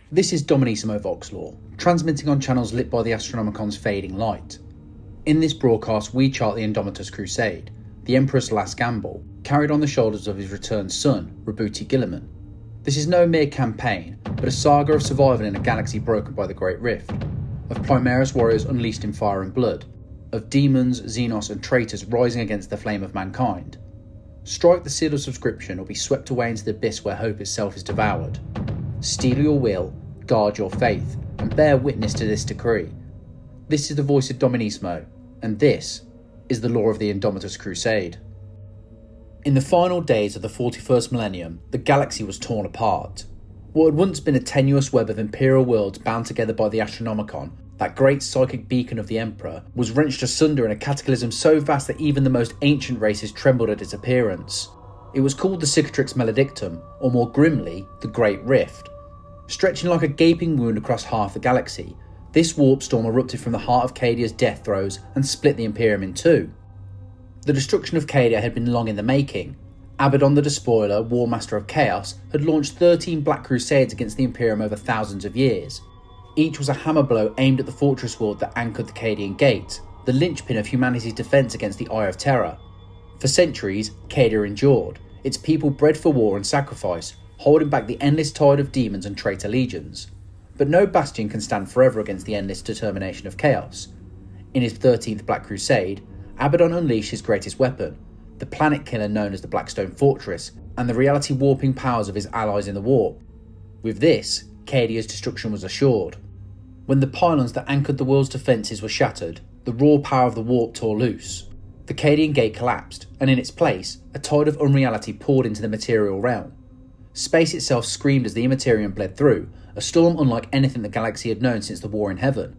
This is Dominissimo Voxlore, transmitting on channels lit by the Astronomicon's fading light. In this broadcast we chart the Indomitus Crusade, the Emperor's last gamble, carried on the shoulders of his returned son, Roboute Guilliman. This is no mere campaign, but a saga of survival in a galaxy broken by the Great Rift, of Primaris warriors unleashed in fire and blood, of demons, Xenos and traitors rising against the flame of mankind. Strike the seal of subscription or be swept away into the abyss where hope itself is devoured. Steel your will, guard your faith, and bear witness to this decree. This is the voice of Dominissimo, and this is the lore of the Indomitus Crusade. In the final days of the 41st millennium, the galaxy was torn apart. What had once been a tenuous web of imperial worlds bound together by the Astronomicon, that great psychic beacon of the Emperor, was wrenched asunder in a cataclysm so vast that even the most ancient races trembled at its appearance. It was called the Cicatrix Maledictum, or more grimly, the Great Rift. Stretching like a gaping wound across half the galaxy, this warp storm erupted from the heart of Cadia's death throes and split the Imperium in two. The destruction of Cadia had been long in the making. Abaddon the Despoiler, War Master of Chaos, had launched 13 Black Crusades against the Imperium over thousands of years. Each was a hammer blow aimed at the fortress world that anchored the Cadian Gate, the linchpin of humanity's defence against the Eye of Terra. For centuries, Cadia endured, its people bred for war and sacrifice, holding back the endless tide of demons and traitor legions. But no bastion can stand forever against the endless determination of chaos. In his 13th Black Crusade, Abaddon unleashed his greatest weapon, the planet killer known as the Blackstone Fortress, and the reality warping powers of his allies in the warp. With this, Cadia's destruction was assured. When the pylons that anchored the world's defences were shattered, the raw power of the warp tore loose. The Cadian Gate collapsed, and in its place, a tide of unreality poured into the material realm. Space itself screamed as the Imperium bled through, a storm unlike anything the galaxy had known since the War in Heaven.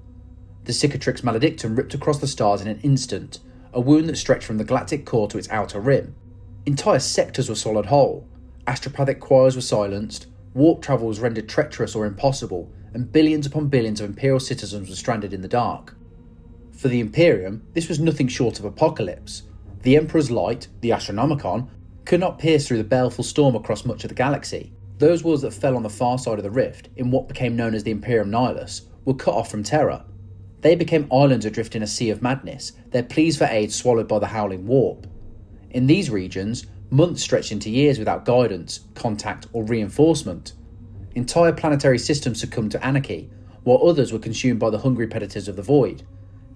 The Cicatrix Maledictum ripped across the stars in an instant, a wound that stretched from the galactic core to its outer rim. Entire sectors were swallowed whole, astropathic choirs were silenced, warp travel was rendered treacherous or impossible, and billions upon billions of Imperial citizens were stranded in the dark. For the Imperium, this was nothing short of apocalypse. The Emperor's light, the Astronomicon, could not pierce through the baleful storm across much of the galaxy. Those worlds that fell on the far side of the rift, in what became known as the Imperium Nihilus, were cut off from Terra. They became islands adrift in a sea of madness, their pleas for aid swallowed by the howling warp. In these regions, months stretched into years without guidance, contact or reinforcement. Entire planetary systems succumbed to anarchy, while others were consumed by the hungry predators of the void.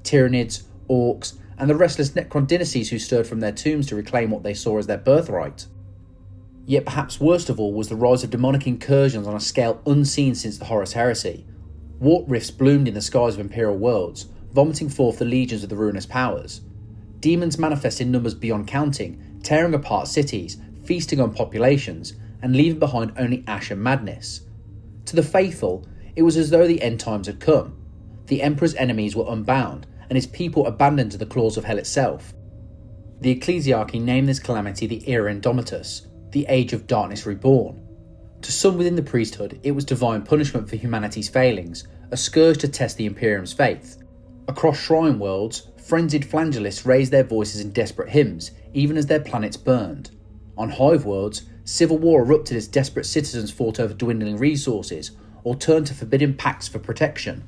Tyranids, Orks, and the restless Necron dynasties who stirred from their tombs to reclaim what they saw as their birthright. Yet perhaps worst of all was the rise of demonic incursions on a scale unseen since the Horus Heresy. Warp rifts bloomed in the skies of Imperial worlds, vomiting forth the legions of the ruinous powers. Demons manifest in numbers beyond counting, tearing apart cities, feasting on populations, and leaving behind only ash and madness. To the faithful, it was as though the end times had come. The Emperor's enemies were unbound, and his people abandoned to the claws of hell itself. The Ecclesiarchy named this calamity the Era Indomitus, the Age of Darkness Reborn. To some within the priesthood, it was divine punishment for humanity's failings, a scourge to test the Imperium's faith. Across shrine worlds, frenzied flagelists raised their voices in desperate hymns, even as their planets burned. On hive worlds, civil war erupted as desperate citizens fought over dwindling resources, or turned to forbidden pacts for protection.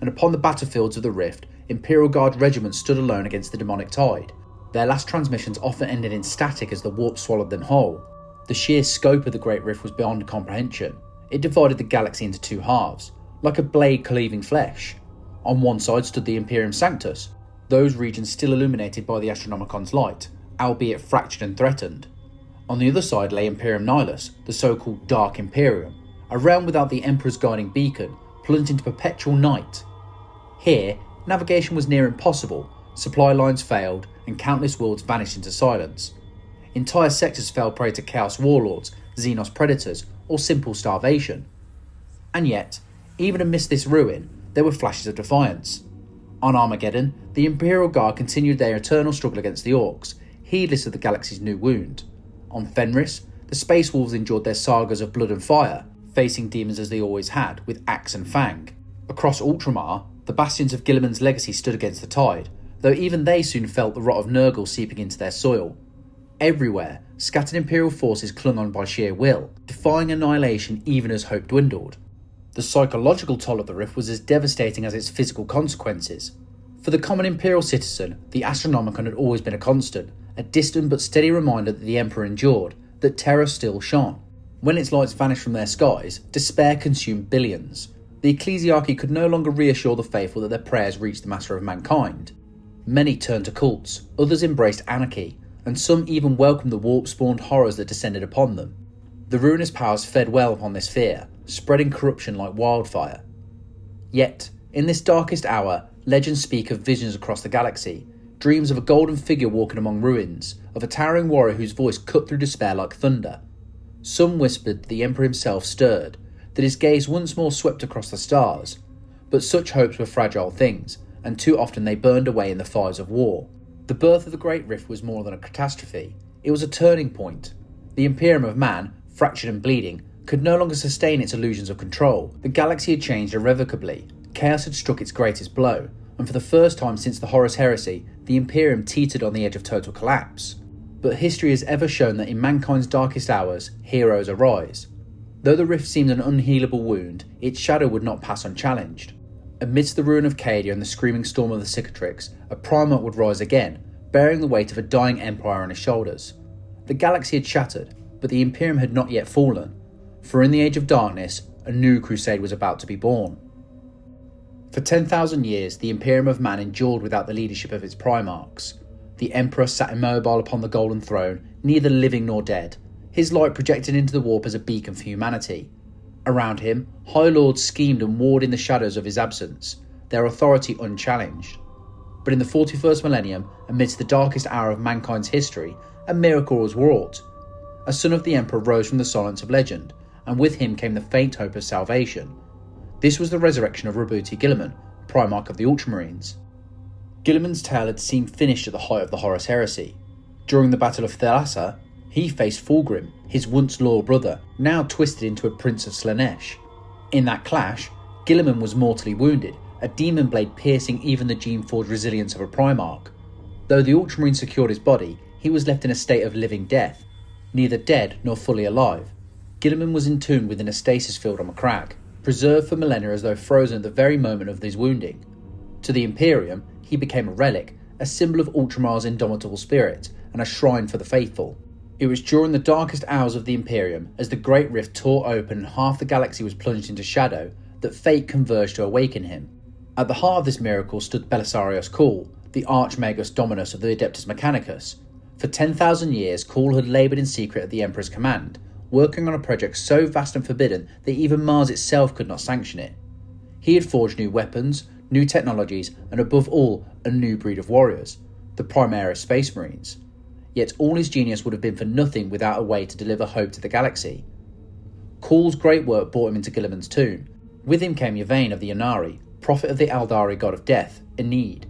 And upon the battlefields of the Rift, Imperial Guard regiments stood alone against the demonic tide. Their last transmissions often ended in static as the warp swallowed them whole. The sheer scope of the Great Rift was beyond comprehension. It divided the galaxy into two halves, like a blade cleaving flesh. On one side stood the Imperium Sanctus, those regions still illuminated by the Astronomicon's light, albeit fractured and threatened. On the other side lay Imperium Nihilus, the so-called Dark Imperium, a realm without the Emperor's guiding beacon, plunged into perpetual night. Here, navigation was near impossible, supply lines failed, and countless worlds vanished into silence. Entire sectors fell prey to Chaos Warlords, Xenos Predators, or simple starvation. And yet, even amidst this ruin, there were flashes of defiance. On Armageddon, the Imperial Guard continued their eternal struggle against the Orks, heedless of the galaxy's new wound. On Fenris, the Space Wolves endured their sagas of blood and fire, facing demons as they always had, with axe and fang. Across Ultramar, the bastions of Guilliman's legacy stood against the tide, though even they soon felt the rot of Nurgle seeping into their soil. Everywhere, scattered Imperial forces clung on by sheer will, defying annihilation even as hope dwindled. The psychological toll of the rift was as devastating as its physical consequences. For the common Imperial citizen, the Astronomicon had always been a constant, a distant but steady reminder that the Emperor endured, that Terra still shone. When its lights vanished from their skies, despair consumed billions. The ecclesiarchy could no longer reassure the faithful that their prayers reached the master of mankind. Many turned to cults, others embraced anarchy, and some even welcomed the warp-spawned horrors that descended upon them. The ruinous powers fed well upon this fear, spreading corruption like wildfire. Yet, in this darkest hour, legends speak of visions across the galaxy, dreams of a golden figure walking among ruins, of a towering warrior whose voice cut through despair like thunder. Some whispered that the Emperor himself stirred, that his gaze once more swept across the stars, but such hopes were fragile things, and too often they burned away in the fires of war. The birth of the Great Rift was more than a catastrophe, it was a turning point. The Imperium of man, fractured and bleeding, could no longer sustain its illusions of control. The galaxy had changed irrevocably, chaos had struck its greatest blow, and for the first time since the Horus Heresy, the Imperium teetered on the edge of total collapse. But history has ever shown that in mankind's darkest hours, heroes arise. Though the rift seemed an unhealable wound, its shadow would not pass unchallenged. Amidst the ruin of Cadia and the screaming storm of the Cicatrix, a Primarch would rise again, bearing the weight of a dying empire on his shoulders. The galaxy had shattered, but the Imperium had not yet fallen, for in the Age of Darkness, a new crusade was about to be born. For 10,000 years, the Imperium of man endured without the leadership of its Primarchs. The Emperor sat immobile upon the golden throne, neither living nor dead, his light projected into the warp as a beacon for humanity. Around him, High Lords schemed and warred in the shadows of his absence, their authority unchallenged. But in the 41st millennium, amidst the darkest hour of mankind's history, a miracle was wrought. A son of the Emperor rose from the silence of legend, and with him came the faint hope of salvation. This was the resurrection of Roboute Guilliman, Primarch of the Ultramarines. Guilliman's tale had seemed finished at the height of the Horus Heresy. During the Battle of Thalassa, he faced Fulgrim, his once loyal brother, now twisted into a Prince of Slaanesh. In that clash, Guilliman was mortally wounded, a demon blade piercing even the gene-forged resilience of a Primarch. Though the Ultramarine secured his body, he was left in a state of living death, neither dead nor fully alive. Guilliman was entombed within a stasis field on Macragge, preserved for millennia as though frozen at the very moment of his wounding. To the Imperium, he became a relic, a symbol of Ultramar's indomitable spirit, and a shrine for the faithful. It was during the darkest hours of the Imperium, as the Great Rift tore open and half the galaxy was plunged into shadow, that fate converged to awaken him. At the heart of this miracle stood Belisarius Cawl, the Archmagus Dominus of the Adeptus Mechanicus. For 10,000 years, Cawl had laboured in secret at the Emperor's command, working on a project so vast and forbidden that even Mars itself could not sanction it. He had forged new weapons, new technologies, and above all, a new breed of warriors, the Primaris Space Marines. Yet all his genius would have been for nothing without a way to deliver hope to the galaxy. Cawl's great work brought him into Guilliman's tomb. With him came Yvain of the Inari, prophet of the Eldari god of death, Enid.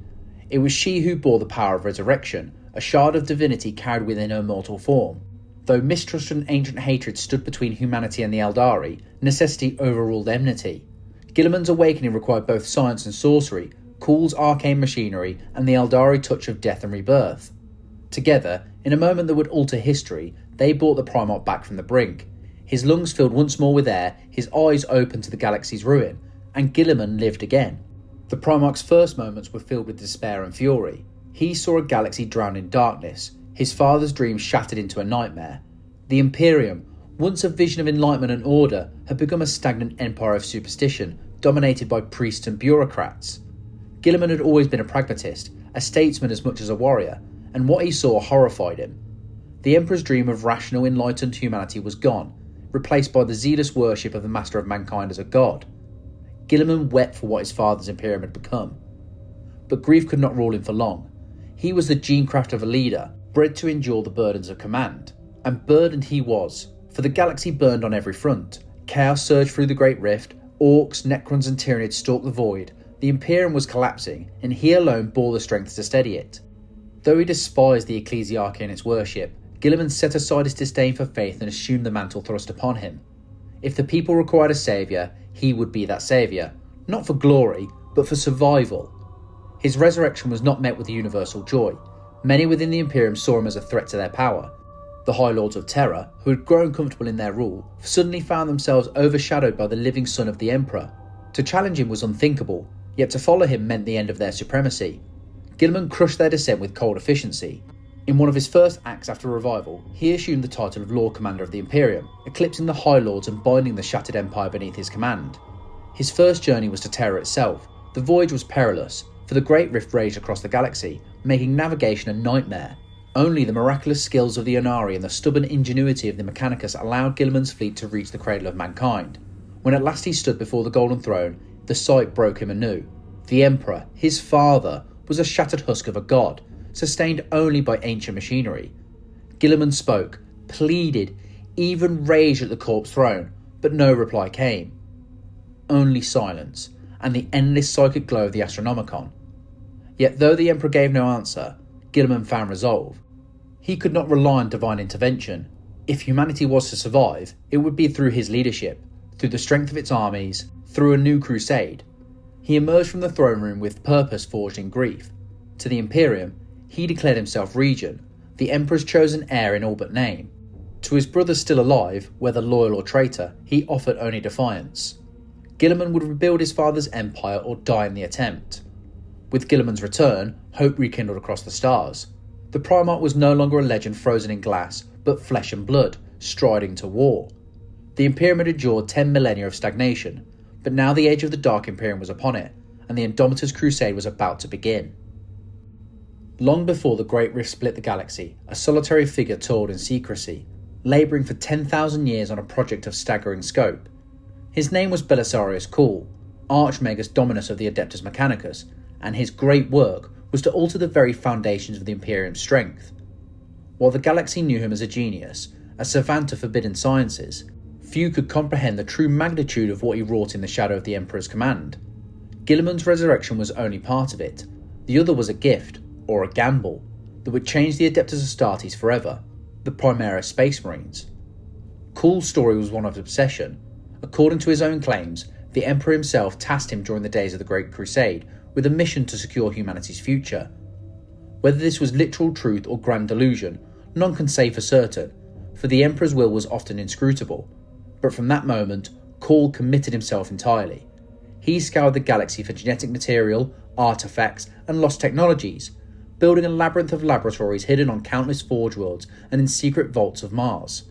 It was she who bore the power of resurrection, a shard of divinity carried within her mortal form. Though mistrust and ancient hatred stood between humanity and the Eldari, necessity overruled enmity. Guilliman's awakening required both science and sorcery, Cawl's arcane machinery, and the Eldari touch of death and rebirth. Together, in a moment that would alter history, they brought the Primarch back from the brink. His lungs filled once more with air, his eyes opened to the galaxy's ruin, and Guilliman lived again. The Primarch's first moments were filled with despair and fury. He saw a galaxy drowned in darkness, his father's dream shattered into a nightmare. The Imperium, once a vision of enlightenment and order, had become a stagnant empire of superstition, dominated by priests and bureaucrats. Guilliman had always been a pragmatist, a statesman as much as a warrior, and what he saw horrified him. The Emperor's dream of rational, enlightened humanity was gone, replaced by the zealous worship of the master of mankind as a god. Guilliman wept for what his father's Imperium had become. But grief could not rule him for long. He was the genecraft of a leader, bred to endure the burdens of command. And burdened he was, for the galaxy burned on every front. Chaos surged through the Great Rift, Orks, Necrons and Tyranids stalked the void. The Imperium was collapsing, and he alone bore the strength to steady it. Though he despised the ecclesiarchy and its worship, Guilliman set aside his disdain for faith and assumed the mantle thrust upon him. If the people required a saviour, he would be that saviour, not for glory, but for survival. His resurrection was not met with universal joy. Many within the Imperium saw him as a threat to their power. The High Lords of Terra, who had grown comfortable in their rule, suddenly found themselves overshadowed by the living son of the Emperor. To challenge him was unthinkable, yet to follow him meant the end of their supremacy. Guilliman crushed their dissent with cold efficiency. In one of his first acts after revival, he assumed the title of Lord Commander of the Imperium, eclipsing the High Lords and binding the shattered empire beneath his command. His first journey was to Terra itself. The voyage was perilous, for the Great Rift raged across the galaxy, making navigation a nightmare. Only the miraculous skills of the Onari and the stubborn ingenuity of the Mechanicus allowed Guilliman's fleet to reach the cradle of mankind. When at last he stood before the Golden Throne, the sight broke him anew. The Emperor, his father, was a shattered husk of a god, sustained only by ancient machinery. Guilliman spoke, pleaded, even raged at the corpse throne, but no reply came. Only silence, and the endless psychic glow of the Astronomicon. Yet though the Emperor gave no answer, Guilliman found resolve. He could not rely on divine intervention. If humanity was to survive, it would be through his leadership, through the strength of its armies, through a new crusade. He emerged from the throne room with purpose forged in grief. To the Imperium, he declared himself regent, the Emperor's chosen heir in all but name. To his brothers still alive, whether loyal or traitor, he offered only defiance. Guilliman would rebuild his father's empire or die in the attempt. With Guilliman's return, hope rekindled across the stars. The Primarch was no longer a legend frozen in glass, but flesh and blood, striding to war. The Imperium had endured 10 millennia of stagnation, but now the age of the Dark Imperium was upon it, and the Indomitus Crusade was about to begin. Long before the Great Rift split the galaxy, a solitary figure toiled in secrecy, labouring for 10,000 years on a project of staggering scope. His name was Belisarius Cawl, Archmagus Dominus of the Adeptus Mechanicus, and his great work was to alter the very foundations of the Imperium's strength. While the galaxy knew him as a genius, a savant of forbidden sciences, few could comprehend the true magnitude of what he wrought in the shadow of the Emperor's command. Guilliman's resurrection was only part of it. The other was a gift, or a gamble, that would change the Adeptus Astartes forever, the Primaris Space Marines. Cawl's story was one of obsession. According to his own claims, the Emperor himself tasked him during the days of the Great Crusade with a mission to secure humanity's future. Whether this was literal truth or grand delusion, none can say for certain, for the Emperor's will was often inscrutable. But from that moment, Cawl committed himself entirely. He scoured the galaxy for genetic material, artifacts, and lost technologies, building a labyrinth of laboratories hidden on countless forge worlds and in secret vaults of Mars.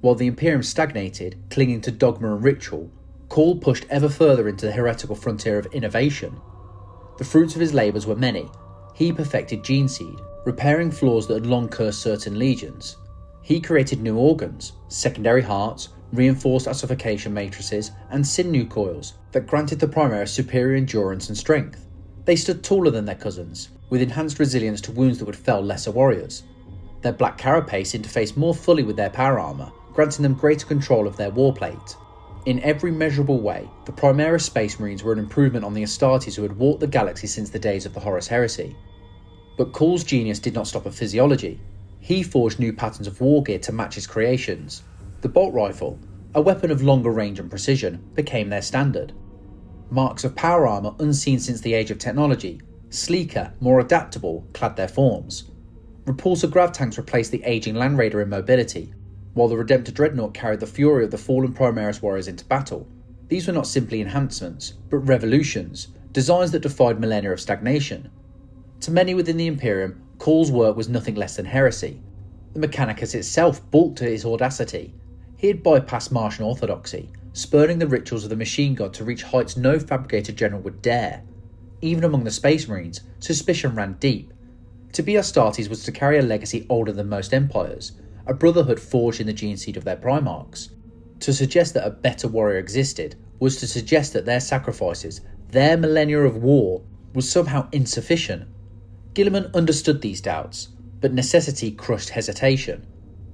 While the Imperium stagnated, clinging to dogma and ritual, Cawl pushed ever further into the heretical frontier of innovation. The fruits of his labours were many. He perfected gene seed, repairing flaws that had long cursed certain legions. He created new organs, secondary hearts, reinforced ossification matrices, and sinew coils that granted the Primaris superior endurance and strength. They stood taller than their cousins, with enhanced resilience to wounds that would fell lesser warriors. Their black carapace interfaced more fully with their power armour, granting them greater control of their warplate. In every measurable way, the Primaris Space Marines were an improvement on the Astartes who had walked the galaxy since the days of the Horus Heresy. But Cawl's genius did not stop at physiology. He forged new patterns of war gear to match his creations. The bolt rifle, a weapon of longer range and precision, became their standard. Marks of power armour unseen since the age of technology, sleeker, more adaptable, clad their forms. Repulsor grav tanks replaced the ageing Land Raider in mobility, while the Redemptor Dreadnought carried the fury of the fallen Primaris warriors into battle. These were not simply enhancements, but revolutions, designs that defied millennia of stagnation. To many within the Imperium, Cawl's work was nothing less than heresy. The Mechanicus itself balked at his audacity. He had bypassed Martian orthodoxy, spurning the rituals of the machine god to reach heights no fabricated general would dare. Even among the Space Marines, suspicion ran deep. To be Astartes was to carry a legacy older than most empires, a brotherhood forged in the gene seed of their Primarchs. To suggest that a better warrior existed was to suggest that their sacrifices, their millennia of war, was somehow insufficient. Guilliman understood these doubts, but necessity crushed hesitation.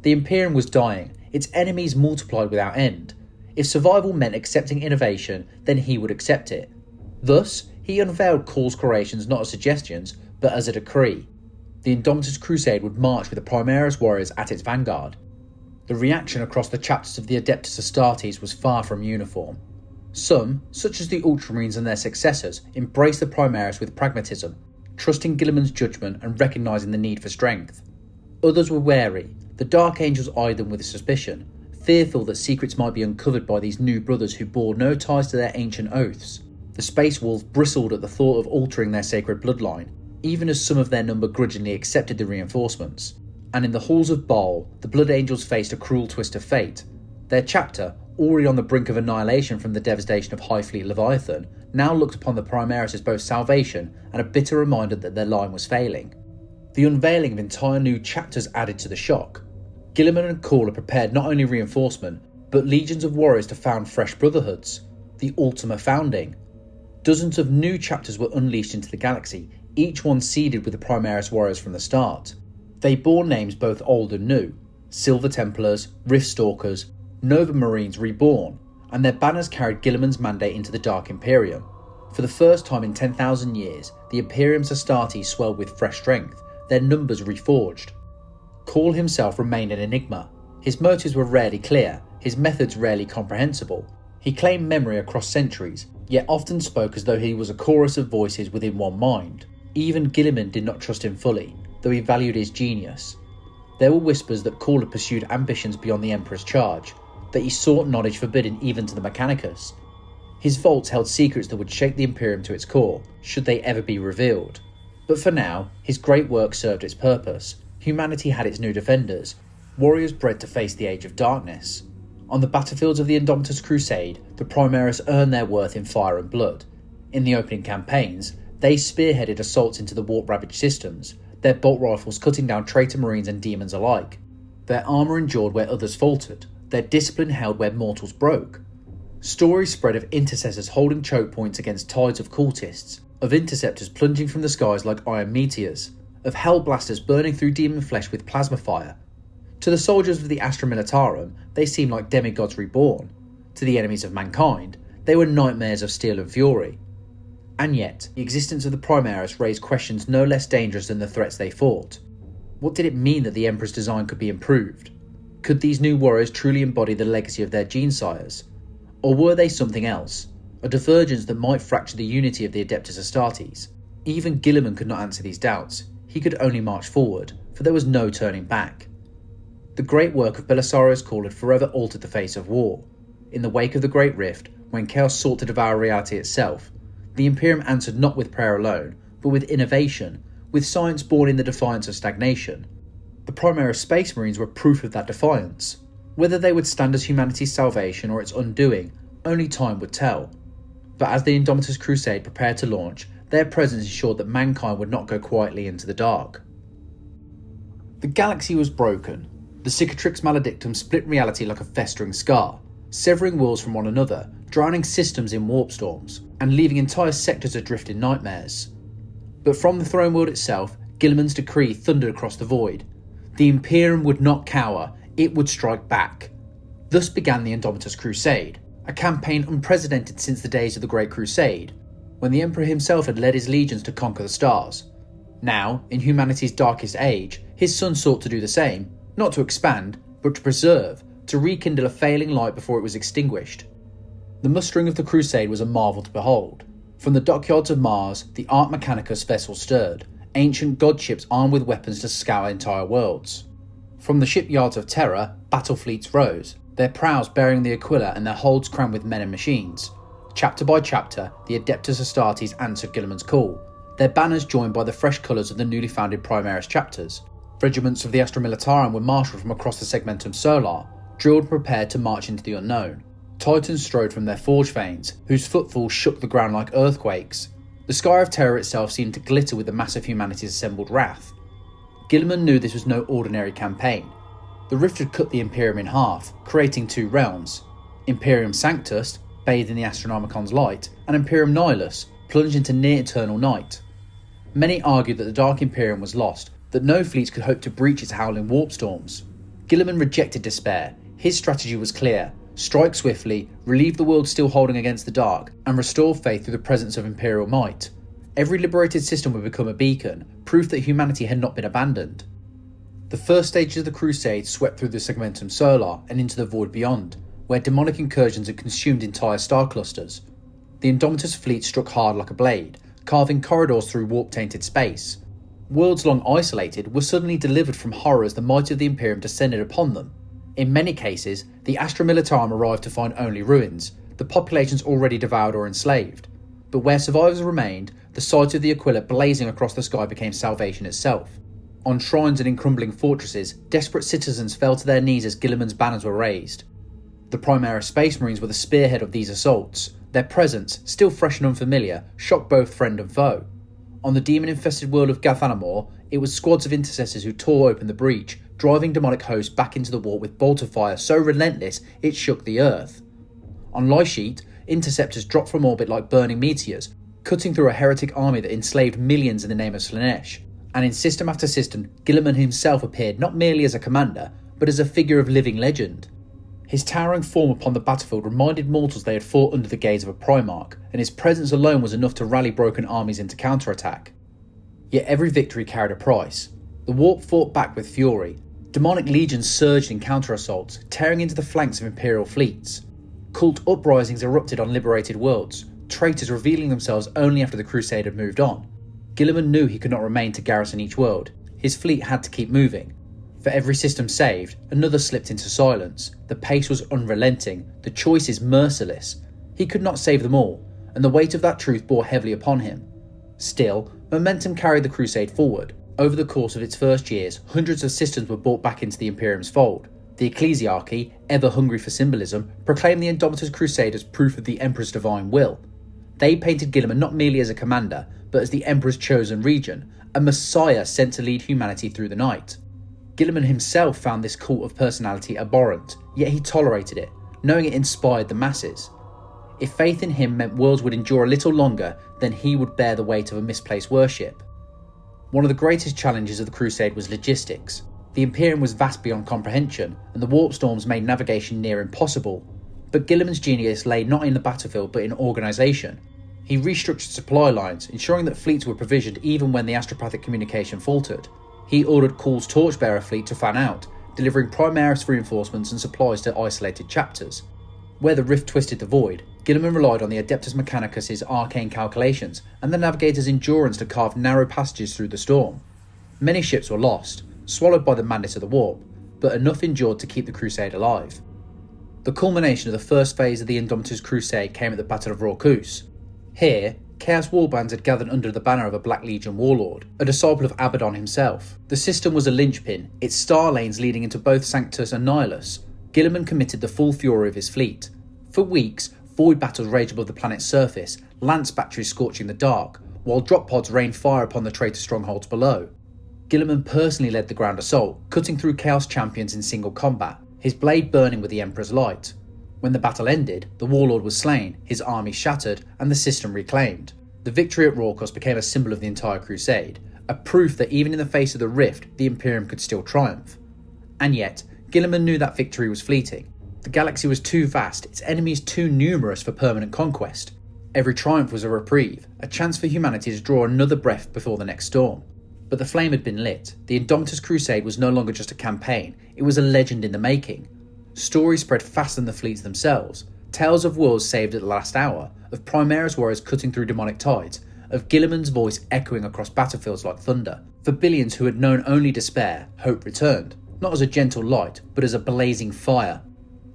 The Imperium was dying, its enemies multiplied without end. If survival meant accepting innovation, then he would accept it. Thus, he unveiled Cawl's creations not as suggestions, but as a decree. The Indomitus Crusade would march with the Primaris warriors at its vanguard. The reaction across the chapters of the Adeptus Astartes was far from uniform. Some, such as the Ultramarines and their successors, embraced the Primaris with pragmatism, trusting Guilliman's judgment and recognising the need for strength. Others were wary, the Dark Angels eyed them with suspicion, fearful that secrets might be uncovered by these new brothers who bore no ties to their ancient oaths. The Space Wolves bristled at the thought of altering their sacred bloodline, even as some of their number grudgingly accepted the reinforcements. And in the halls of Baal, the Blood Angels faced a cruel twist of fate. Their chapter, already on the brink of annihilation from the devastation of High Fleet Leviathan, now looked upon the Primaris as both salvation and a bitter reminder that their line was failing. The unveiling of entire new chapters added to the shock. Guilliman and Cawl prepared not only reinforcement, but legions of warriors to found fresh brotherhoods, the Ultima Founding. Dozens of new chapters were unleashed into the galaxy, each one seeded with the Primaris warriors from the start. They bore names both old and new: Silver Templars, Rift Stalkers, Nova Marines reborn, and their banners carried Guilliman's mandate into the Dark Imperium. For the first time in 10,000 years, the Imperium's Astartes swelled with fresh strength, their numbers reforged. Cawl himself remained an enigma. His motives were rarely clear, his methods rarely comprehensible. He claimed memory across centuries, yet often spoke as though he was a chorus of voices within one mind. Even Guilliman did not trust him fully, though he valued his genius. There were whispers that Cawl had pursued ambitions beyond the Emperor's charge, that he sought knowledge forbidden even to the Mechanicus. His vaults held secrets that would shake the Imperium to its core, should they ever be revealed. But for now, his great work served its purpose. Humanity had its new defenders, warriors bred to face the Age of Darkness. On the battlefields of the Indomitus Crusade, the Primaris earned their worth in fire and blood. In the opening campaigns, they spearheaded assaults into the warp-ravaged systems, their bolt rifles cutting down traitor marines and demons alike. Their armour endured where others faltered, their discipline held where mortals broke. Stories spread of intercessors holding choke points against tides of cultists, of interceptors plunging from the skies like iron meteors, of hellblasters burning through demon flesh with plasma fire. To the soldiers of the Astra Militarum, they seemed like demigods reborn. To the enemies of mankind, they were nightmares of steel and fury. And yet, the existence of the Primaris raised questions no less dangerous than the threats they fought. What did it mean that the Emperor's design could be improved? Could these new warriors truly embody the legacy of their gene-sires? Or were they something else? A divergence that might fracture the unity of the Adeptus Astartes? Even Guilliman could not answer these doubts. He could only march forward, for there was no turning back. The great work of Belisarius Cawl had forever altered the face of war. In the wake of the Great Rift, when chaos sought to devour reality itself, the Imperium answered not with prayer alone, but with innovation, with science born in the defiance of stagnation. The Primaris Space Marines were proof of that defiance. Whether they would stand as humanity's salvation or its undoing, only time would tell. But as the Indomitus Crusade prepared to launch, their presence ensured that mankind would not go quietly into the dark. The galaxy was broken. The Cicatrix Maledictum split reality like a festering scar, severing worlds from one another, drowning systems in warp storms, and leaving entire sectors adrift in nightmares. But from the throne world itself, Guilliman's decree thundered across the void. The Imperium would not cower, it would strike back. Thus began the Indomitus Crusade, a campaign unprecedented since the days of the Great Crusade, when the Emperor himself had led his legions to conquer the stars. Now, in humanity's darkest age, his son sought to do the same, not to expand, but to preserve, to rekindle a failing light before it was extinguished. The mustering of the Crusade was a marvel to behold. From the dockyards of Mars, the Ark Mechanicus vessels stirred, ancient god ships armed with weapons to scour entire worlds. From the shipyards of Terra, battle fleets rose, their prows bearing the Aquila and their holds crammed with men and machines. Chapter by chapter, the Adeptus Astartes answered Guilliman's call, their banners joined by the fresh colours of the newly founded Primaris chapters. Regiments of the Astra Militarum were marshalled from across the Segmentum Solar, drilled and prepared to march into the unknown. Titans strode from their forge veins, whose footfalls shook the ground like earthquakes. The sky of Terra itself seemed to glitter with the mass of humanity's assembled wrath. Guilliman knew this was no ordinary campaign. The rift had cut the Imperium in half, creating two realms: Imperium Sanctus, bathed in the Astronomicon's light, and Imperium Nihilus, plunged into near-eternal night. Many argued that the Dark Imperium was lost, that no fleets could hope to breach its howling warp storms. Guilliman rejected despair. His strategy was clear: strike swiftly, relieve the world still holding against the dark, and restore faith through the presence of Imperial might. Every liberated system would become a beacon, proof that humanity had not been abandoned. The first stages of the Crusade swept through the Segmentum Solar and into the void beyond, where demonic incursions had consumed entire star clusters. The Indomitus fleet struck hard like a blade, carving corridors through warp-tainted space. Worlds long isolated were suddenly delivered from horror as the might of the Imperium descended upon them. In many cases, the Astra Militarum arrived to find only ruins, the populations already devoured or enslaved. But where survivors remained, the sight of the Aquila blazing across the sky became salvation itself. On shrines and in crumbling fortresses, desperate citizens fell to their knees as Guilliman's banners were raised. The Primaris Space Marines were the spearhead of these assaults. Their presence, still fresh and unfamiliar, shocked both friend and foe. On the demon-infested world of Gathanamor, it was squads of intercessors who tore open the breach, driving demonic hosts back into the war with bolts of fire so relentless it shook the earth. On Lysheet, interceptors dropped from orbit like burning meteors, cutting through a heretic army that enslaved millions in the name of Slaanesh. And in system after system, Guilliman himself appeared not merely as a commander, but as a figure of living legend. His towering form upon the battlefield reminded mortals they had fought under the gaze of a Primarch, and his presence alone was enough to rally broken armies into counterattack. Yet every victory carried a price. The Warp fought back with fury. Demonic legions surged in counter-assaults, tearing into the flanks of Imperial fleets. Cult uprisings erupted on liberated worlds, traitors revealing themselves only after the Crusade had moved on. Guilliman knew he could not remain to garrison each world. His fleet had to keep moving. For every system saved, another slipped into silence. The pace was unrelenting, the choices merciless. He could not save them all, and the weight of that truth bore heavily upon him. Still, momentum carried the Crusade forward. Over the course of its first years, hundreds of systems were brought back into the Imperium's fold. The Ecclesiarchy, ever hungry for symbolism, proclaimed the Indomitus Crusade as proof of the Emperor's divine will. They painted Guilliman not merely as a commander, but as the Emperor's chosen regent, a messiah sent to lead humanity through the night. Guilliman himself found this cult of personality abhorrent, yet he tolerated it, knowing it inspired the masses. If faith in him meant worlds would endure a little longer, then he would bear the weight of a misplaced worship. One of the greatest challenges of the Crusade was logistics. The Imperium was vast beyond comprehension, and the warp storms made navigation near impossible. But Guilliman's genius lay not in the battlefield but in organisation. He restructured supply lines, ensuring that fleets were provisioned even when the astropathic communication faltered. He ordered Cawl's Torchbearer fleet to fan out, delivering Primaris reinforcements and supplies to isolated chapters. Where the rift twisted the void, Guilliman relied on the Adeptus Mechanicus' arcane calculations and the navigator's endurance to carve narrow passages through the storm. Many ships were lost, swallowed by the madness of the warp, but enough endured to keep the Crusade alive. The culmination of the first phase of the Indomitus Crusade came at the Battle of Raucus. Here, Chaos warbands had gathered under the banner of a Black Legion warlord, a disciple of Abaddon himself. The system was a linchpin, its star lanes leading into both Sanctus and Nihilus. Guilliman committed the full fury of his fleet. For weeks, void battles raged above the planet's surface, lance batteries scorching the dark, while drop pods rained fire upon the traitor strongholds below. Guilliman personally led the ground assault, cutting through Chaos champions in single combat, his blade burning with the Emperor's light. When the battle ended, the warlord was slain, his army shattered, and the system reclaimed. The victory at Raucus became a symbol of the entire Crusade, a proof that even in the face of the rift, the Imperium could still triumph. And yet, Guilliman knew that victory was fleeting. The galaxy was too vast, its enemies too numerous for permanent conquest. Every triumph was a reprieve, a chance for humanity to draw another breath before the next storm. But the flame had been lit. The Indomitus Crusade was no longer just a campaign, it was a legend in the making. Stories spread faster than the fleets themselves. Tales of worlds saved at the last hour, of Primaris warriors cutting through demonic tides, of Guilliman's voice echoing across battlefields like thunder. For billions who had known only despair, hope returned, not as a gentle light, but as a blazing fire.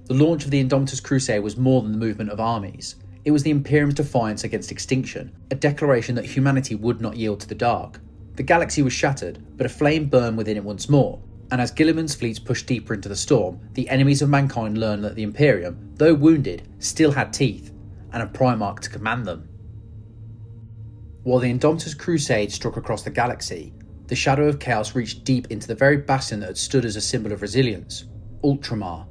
The launch of the Indomitus Crusade was more than the movement of armies. It was the Imperium's defiance against extinction, a declaration that humanity would not yield to the dark. The galaxy was shattered, but a flame burned within it once more. And as Guilliman's fleets pushed deeper into the storm, the enemies of mankind learned that the Imperium, though wounded, still had teeth, and a Primarch to command them. While the Indomitus Crusade struck across the galaxy, the shadow of chaos reached deep into the very bastion that had stood as a symbol of resilience, Ultramar.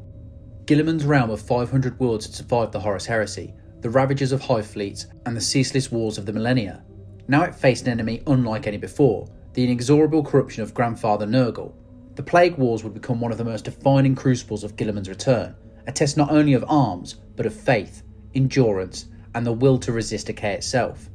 Guilliman's realm of 500 worlds had survived the Horus Heresy, the ravages of hive fleets, and the ceaseless wars of the millennia. Now it faced an enemy unlike any before, the inexorable corruption of Grandfather Nurgle. The Plague Wars would become one of the most defining crucibles of Guilliman's return, a test not only of arms, but of faith, endurance, and the will to resist decay itself.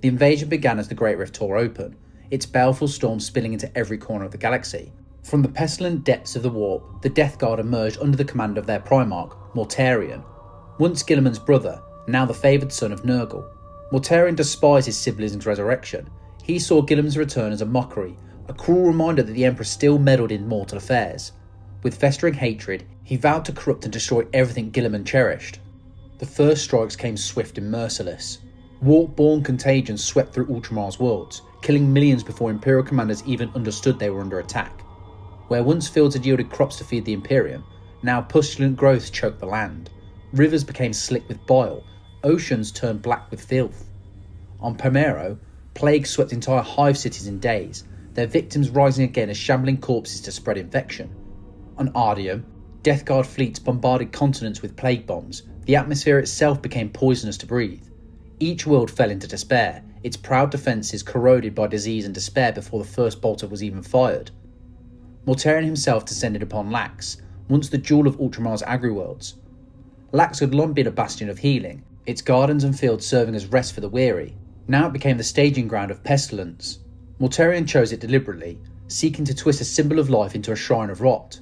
The invasion began as the Great Rift tore open, its baleful storm spilling into every corner of the galaxy. From the pestilent depths of the warp, the Death Guard emerged under the command of their Primarch, Mortarion. Once Guilliman's brother, now the favoured son of Nurgle. Mortarion despised his sibling's resurrection. he saw Guilliman's return as a mockery, a cruel reminder that the Emperor still meddled in mortal affairs. With festering hatred, he vowed to corrupt and destroy everything Guilliman cherished. The first strikes came swift and merciless. Warp-born contagion swept through Ultramar's worlds, killing millions before Imperial commanders even understood they were under attack. Where once fields had yielded crops to feed the Imperium, now pestilent growths choked the land. Rivers became slick with bile, oceans turned black with filth. On Primero, plague swept entire hive cities in days, their victims rising again as shambling corpses to spread infection. On Ardium, Death Guard fleets bombarded continents with plague bombs, the atmosphere itself became poisonous to breathe. Each world fell into despair, its proud defences corroded by disease and despair before the first bolter was even fired. Mortarion himself descended upon Lax, once the jewel of Ultramar's agri-worlds. Lax had long been a bastion of healing, its gardens and fields serving as rest for the weary. Now it became the staging ground of pestilence. Mortarion chose it deliberately, seeking to twist a symbol of life into a shrine of rot.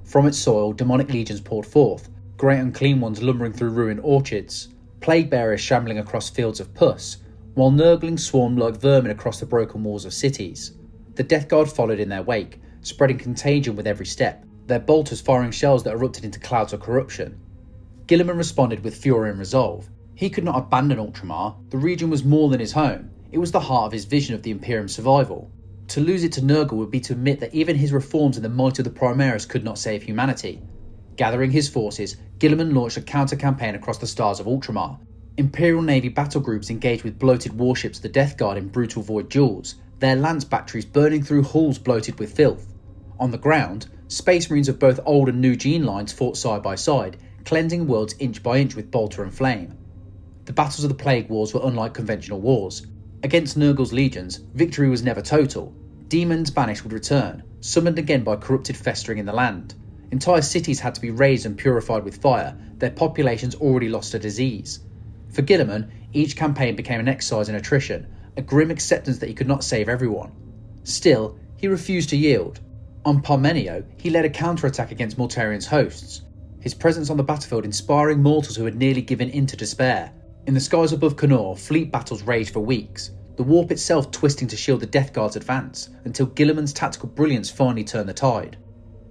From its soil, demonic legions poured forth, great unclean ones lumbering through ruined orchards, plague bearers shambling across fields of pus, while nurglings swarmed like vermin across the broken walls of cities. The Death Guard followed in their wake, spreading contagion with every step, their bolters firing shells that erupted into clouds of corruption. Guilliman responded with fury and resolve. He could not abandon Ultramar, the region was more than his home, it was the heart of his vision of the Imperium's survival. To lose it to Nurgle would be to admit that even his reforms and the might of the Primaris could not save humanity. Gathering his forces, Guilliman launched a counter-campaign across the stars of Ultramar. Imperial Navy battle groups engaged with bloated warships of the Death Guard in brutal void duels, their lance batteries burning through hulls bloated with filth. On the ground, Space Marines of both old and new gene lines fought side by side, cleansing worlds inch by inch with bolter and flame. The battles of the Plague Wars were unlike conventional wars. Against Nurgle's legions, victory was never total. Demons banished would return, summoned again by corrupted festering in the land. Entire cities had to be raised and purified with fire, their populations already lost to disease. For Guilliman, each campaign became an exercise in attrition, a grim acceptance that he could not save everyone. Still, he refused to yield. On Parmenio, he led a counterattack against Mortarion's hosts, his presence on the battlefield inspiring mortals who had nearly given in to despair. In the skies above Connor, fleet battles raged for weeks, the warp itself twisting to shield the Death Guard's advance, until Guilliman's tactical brilliance finally turned the tide.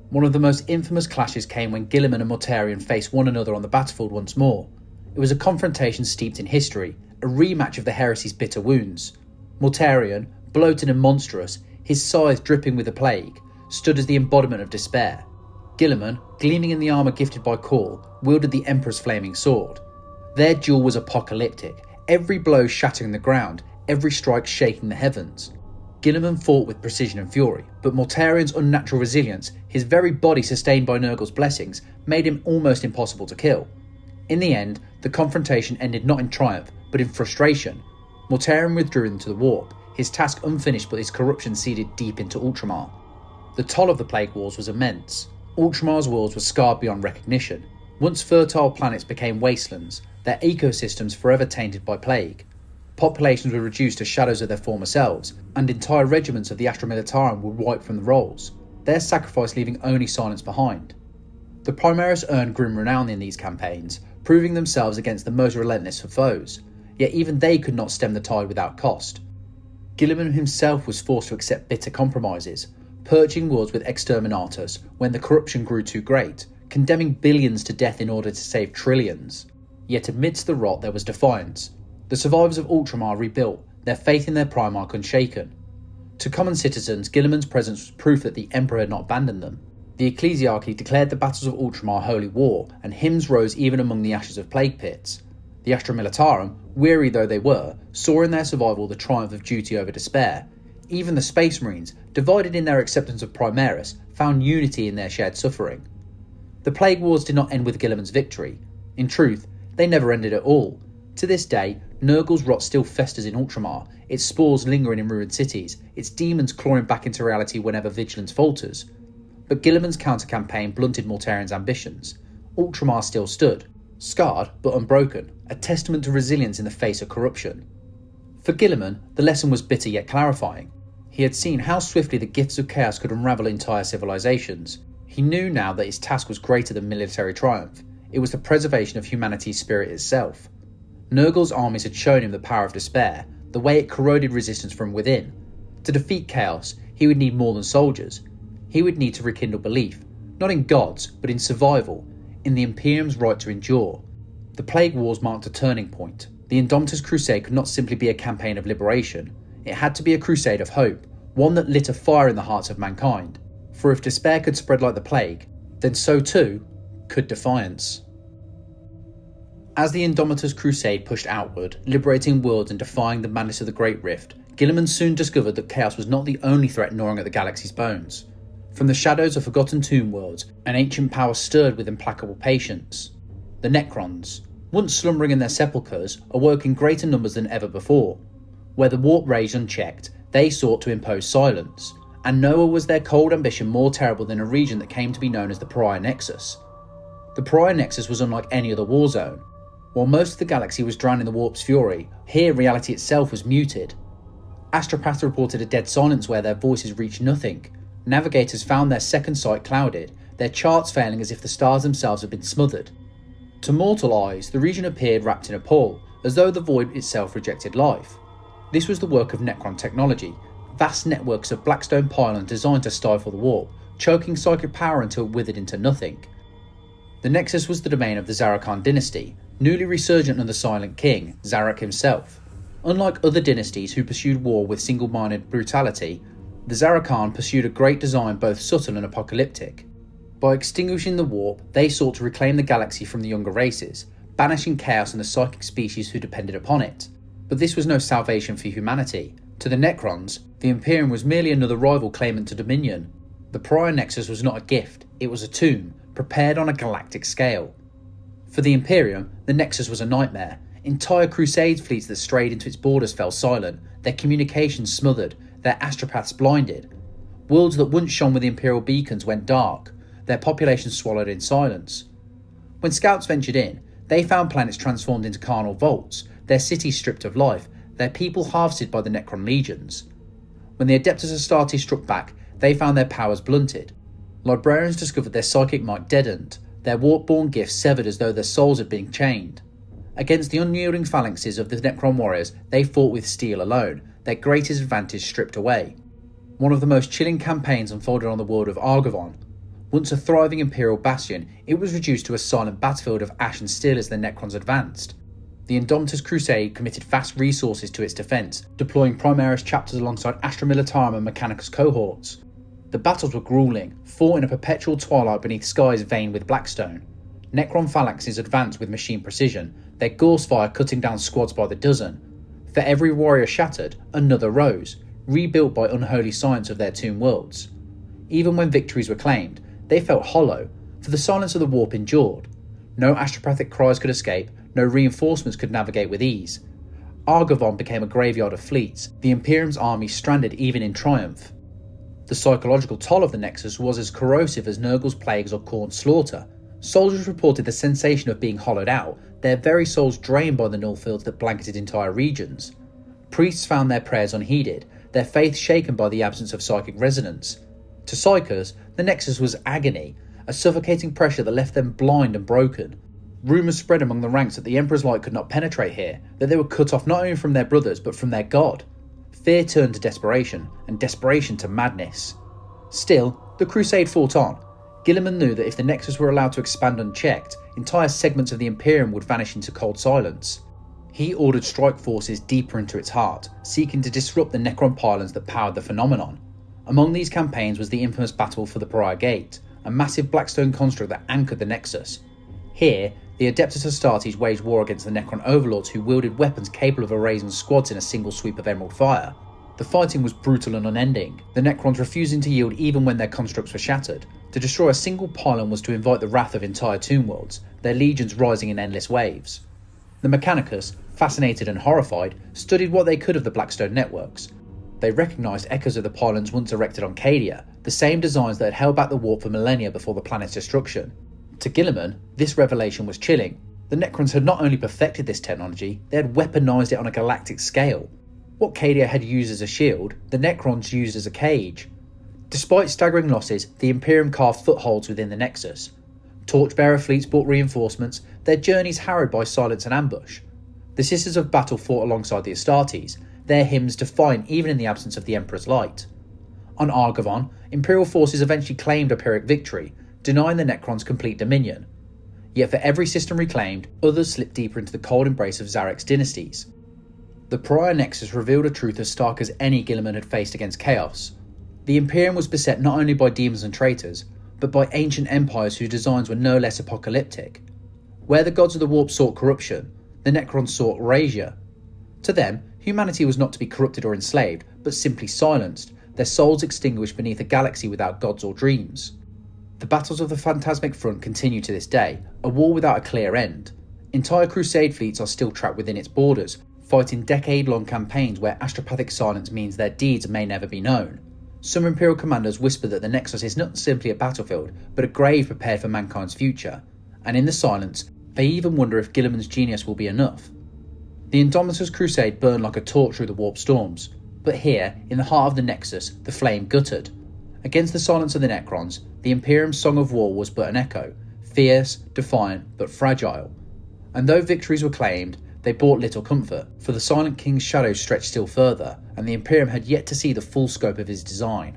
One of the most infamous clashes came when Guilliman and Mortarion faced one another on the battlefield once more. It was a confrontation steeped in history, a rematch of the heresy's bitter wounds. Mortarion, bloated and monstrous, his scythe dripping with the plague, stood as the embodiment of despair. Guilliman, gleaming in the armour gifted by Cawl, wielded the Emperor's flaming sword. Their duel was apocalyptic, every blow shattering the ground, every strike shaking the heavens. Guilliman fought with precision and fury, but Mortarion's unnatural resilience, his very body sustained by Nurgle's blessings, made him almost impossible to kill. In the end, the confrontation ended not in triumph, but in frustration. Mortarion withdrew into the warp, his task unfinished but his corruption seeded deep into Ultramar. The toll of the Plague Wars was immense. Ultramar's worlds were scarred beyond recognition. Once fertile planets became wastelands, their ecosystems forever tainted by plague. Populations were reduced to shadows of their former selves, and entire regiments of the Astra Militarum were wiped from the rolls, their sacrifice leaving only silence behind. The Primaris earned grim renown in these campaigns, proving themselves against the most relentless of foes, yet even they could not stem the tide without cost. Guilliman himself was forced to accept bitter compromises, purging worlds with exterminators when the corruption grew too great, condemning billions to death in order to save trillions. Yet amidst the rot there was defiance. The survivors of Ultramar rebuilt, their faith in their Primarch unshaken. To common citizens, Guilliman's presence was proof that the Emperor had not abandoned them. The ecclesiarchy declared the battles of Ultramar holy war, and hymns rose even among the ashes of plague pits. The Astra Militarum, weary though they were, saw in their survival the triumph of duty over despair. Even the Space Marines, divided in their acceptance of Primaris, found unity in their shared suffering. The Plague Wars did not end with Guilliman's victory. In truth, they never ended at all. To this day, Nurgle's rot still festers in Ultramar, its spores lingering in ruined cities, its demons clawing back into reality whenever vigilance falters. But Guilliman's counter-campaign blunted Mortarion's ambitions. Ultramar still stood, scarred but unbroken, a testament to resilience in the face of corruption. For Guilliman, the lesson was bitter yet clarifying. He had seen how swiftly the gifts of chaos could unravel entire civilizations. He knew now that his task was greater than military triumph. It was the preservation of humanity's spirit itself. Nurgle's armies had shown him the power of despair, the way it corroded resistance from within. To defeat chaos, he would need more than soldiers. He would need to rekindle belief, not in gods, but in survival, in the Imperium's right to endure. The Plague Wars marked a turning point. The Indomitus Crusade could not simply be a campaign of liberation. It had to be a crusade of hope, one that lit a fire in the hearts of mankind. For if despair could spread like the plague, then so too could defiance. As the Indomitus Crusade pushed outward, liberating worlds and defying the madness of the Great Rift, Guilliman soon discovered that chaos was not the only threat gnawing at the galaxy's bones. From the shadows of forgotten tomb worlds, an ancient power stirred with implacable patience. The Necrons, once slumbering in their sepulchres, awoke in greater numbers than ever before. Where the warp raged unchecked, they sought to impose silence, and nowhere was their cold ambition more terrible than a region that came to be known as the Pariah Nexus. The Pariah Nexus was unlike any other war zone. While most of the galaxy was drowned in the warp's fury, here reality itself was muted. Astropaths reported a dead silence where their voices reached nothing. Navigators found their second sight clouded, their charts failing as if the stars themselves had been smothered. To mortal eyes, the region appeared wrapped in a pall, as though the void itself rejected life. This was the work of Necron technology, vast networks of blackstone pylons designed to stifle the warp, choking psychic power until it withered into nothing. The Nexus was the domain of the Zarokhan dynasty, newly resurgent under the Silent King, Zarok himself. Unlike other dynasties who pursued war with single-minded brutality, the Zarokhan pursued a great design both subtle and apocalyptic. By extinguishing the warp, they sought to reclaim the galaxy from the younger races, banishing chaos and the psychic species who depended upon it. But this was no salvation for humanity. To the Necrons, the Imperium was merely another rival claimant to dominion. The Pariah Nexus was not a gift, it was a tomb, prepared on a galactic scale. For the Imperium, the Nexus was a nightmare. Entire Crusade fleets that strayed into its borders fell silent, their communications smothered, their astropaths blinded. Worlds that once shone with Imperial beacons went dark, their populations swallowed in silence. When scouts ventured in, they found planets transformed into carnal vaults, their cities stripped of life, their people harvested by the Necron legions. When the Adeptus Astartes struck back, they found their powers blunted. Librarians discovered their psychic might deadened, their warp-born gifts severed as though their souls had been chained. Against the unyielding phalanxes of the Necron warriors, they fought with steel alone, their greatest advantage stripped away. One of the most chilling campaigns unfolded on the world of Argavon. Once a thriving Imperial bastion, it was reduced to a silent battlefield of ash and steel as the Necrons advanced. The Indomitus Crusade committed vast resources to its defence, deploying Primaris chapters alongside Astra Militarum and Mechanicus cohorts. The battles were gruelling, fought in a perpetual twilight beneath skies veined with blackstone. Necron phalanxes advanced with machine precision, their gorse fire cutting down squads by the dozen. For every warrior shattered, another rose, rebuilt by unholy science of their tomb worlds. Even when victories were claimed, they felt hollow, for the silence of the warp endured. No astropathic cries could escape, no reinforcements could navigate with ease. Argavon became a graveyard of fleets, the Imperium's army stranded even in triumph. The psychological toll of the Nexus was as corrosive as Nurgle's plagues or Khorne's slaughter. Soldiers reported the sensation of being hollowed out, their very souls drained by the null fields that blanketed entire regions. Priests found their prayers unheeded, their faith shaken by the absence of psychic resonance. To Psykers, the Nexus was agony, a suffocating pressure that left them blind and broken. Rumours spread among the ranks that the Emperor's light could not penetrate here, that they were cut off not only from their brothers but from their god. Fear turned to desperation, and desperation to madness. Still, the Crusade fought on. Guilliman knew that if the Nexus were allowed to expand unchecked, entire segments of the Imperium would vanish into cold silence. He ordered strike forces deeper into its heart, seeking to disrupt the Necron pylons that powered the phenomenon. Among these campaigns was the infamous Battle for the Pariah Gate, a massive blackstone construct that anchored the Nexus. Here, the Adeptus Astartes waged war against the Necron overlords who wielded weapons capable of erasing squads in a single sweep of emerald fire. The fighting was brutal and unending, the Necrons refusing to yield even when their constructs were shattered. To destroy a single pylon was to invite the wrath of entire tomb worlds, their legions rising in endless waves. The Mechanicus, fascinated and horrified, studied what they could of the Blackstone networks. They recognised echoes of the pylons once erected on Cadia, the same designs that had held back the warp for millennia before the planet's destruction. To Guilliman, this revelation was chilling. The Necrons had not only perfected this technology, they had weaponised it on a galactic scale. What Cadia had used as a shield, the Necrons used as a cage. Despite staggering losses, the Imperium carved footholds within the Nexus. Torchbearer fleets brought reinforcements, their journeys harrowed by silence and ambush. The Sisters of Battle fought alongside the Astartes, their hymns defiant even in the absence of the Emperor's light. On Argavon, Imperial forces eventually claimed a Pyrrhic victory, denying the Necrons complete dominion. Yet for every system reclaimed, others slipped deeper into the cold embrace of Zarek's dynasties. The Pariah Nexus revealed a truth as stark as any Guilliman had faced against Chaos. The Imperium was beset not only by demons and traitors, but by ancient empires whose designs were no less apocalyptic. Where the gods of the warp sought corruption, the Necrons sought erasure. To them, humanity was not to be corrupted or enslaved, but simply silenced, their souls extinguished beneath a galaxy without gods or dreams. The battles of the Phantasmic Front continue to this day, a war without a clear end. Entire Crusade fleets are still trapped within its borders, fighting decade-long campaigns where astropathic silence means their deeds may never be known. Some Imperial commanders whisper that the Nexus is not simply a battlefield, but a grave prepared for mankind's future, and in the silence, they even wonder if Guilliman's genius will be enough. The Indomitus Crusade burned like a torch through the warp storms, but here, in the heart of the Nexus, the flame guttered. Against the silence of the Necrons, the Imperium's song of war was but an echo, fierce, defiant, but fragile. And though victories were claimed, they brought little comfort, for the Silent King's shadow stretched still further, and the Imperium had yet to see the full scope of his design.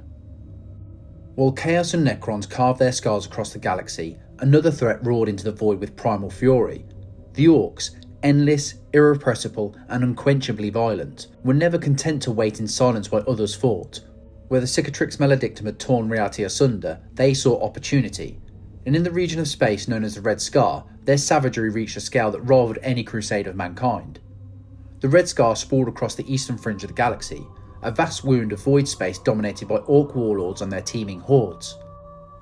While Chaos and Necrons carved their scars across the galaxy, another threat roared into the void with primal fury. The Orks, endless, irrepressible, and unquenchably violent, were never content to wait in silence while others fought. Where the Cicatrix Maledictum had torn reality asunder, they saw opportunity. And in the region of space known as the Red Scar, their savagery reached a scale that rivaled any crusade of mankind. The Red Scar sprawled across the eastern fringe of the galaxy, a vast wound of void space dominated by Ork warlords and their teeming hordes.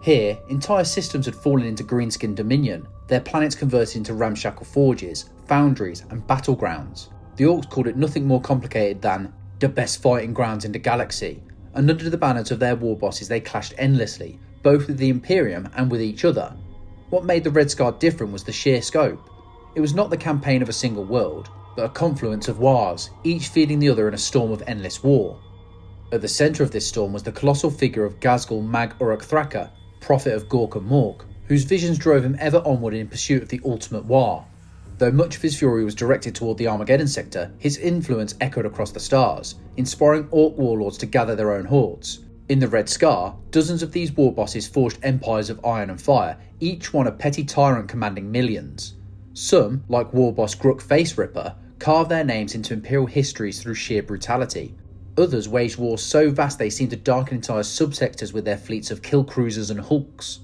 Here, entire systems had fallen into greenskin dominion, their planets converted into ramshackle forges, foundries, and battlegrounds. The Orks called it nothing more complicated than the best fighting grounds in the galaxy, and under the banners of their war bosses they clashed endlessly, both with the Imperium and with each other. What made the Red Scar different was the sheer scope. It was not the campaign of a single world, but a confluence of Waaaghs, each feeding the other in a storm of endless war. At the centre of this storm was the colossal figure of Ghazghkull Mag Uruk Thraka, prophet of Gork and Mork, whose visions drove him ever onward in pursuit of the ultimate Waaagh. Though much of his fury was directed toward the Armageddon sector, his influence echoed across the stars, inspiring Ork warlords to gather their own hordes. In the Red Scar, dozens of these war bosses forged empires of iron and fire, each one a petty tyrant commanding millions. Some, like war boss Gruk Face Ripper, carved their names into Imperial histories through sheer brutality. Others waged wars so vast they seemed to darken entire subsectors with their fleets of kill cruisers and hulks.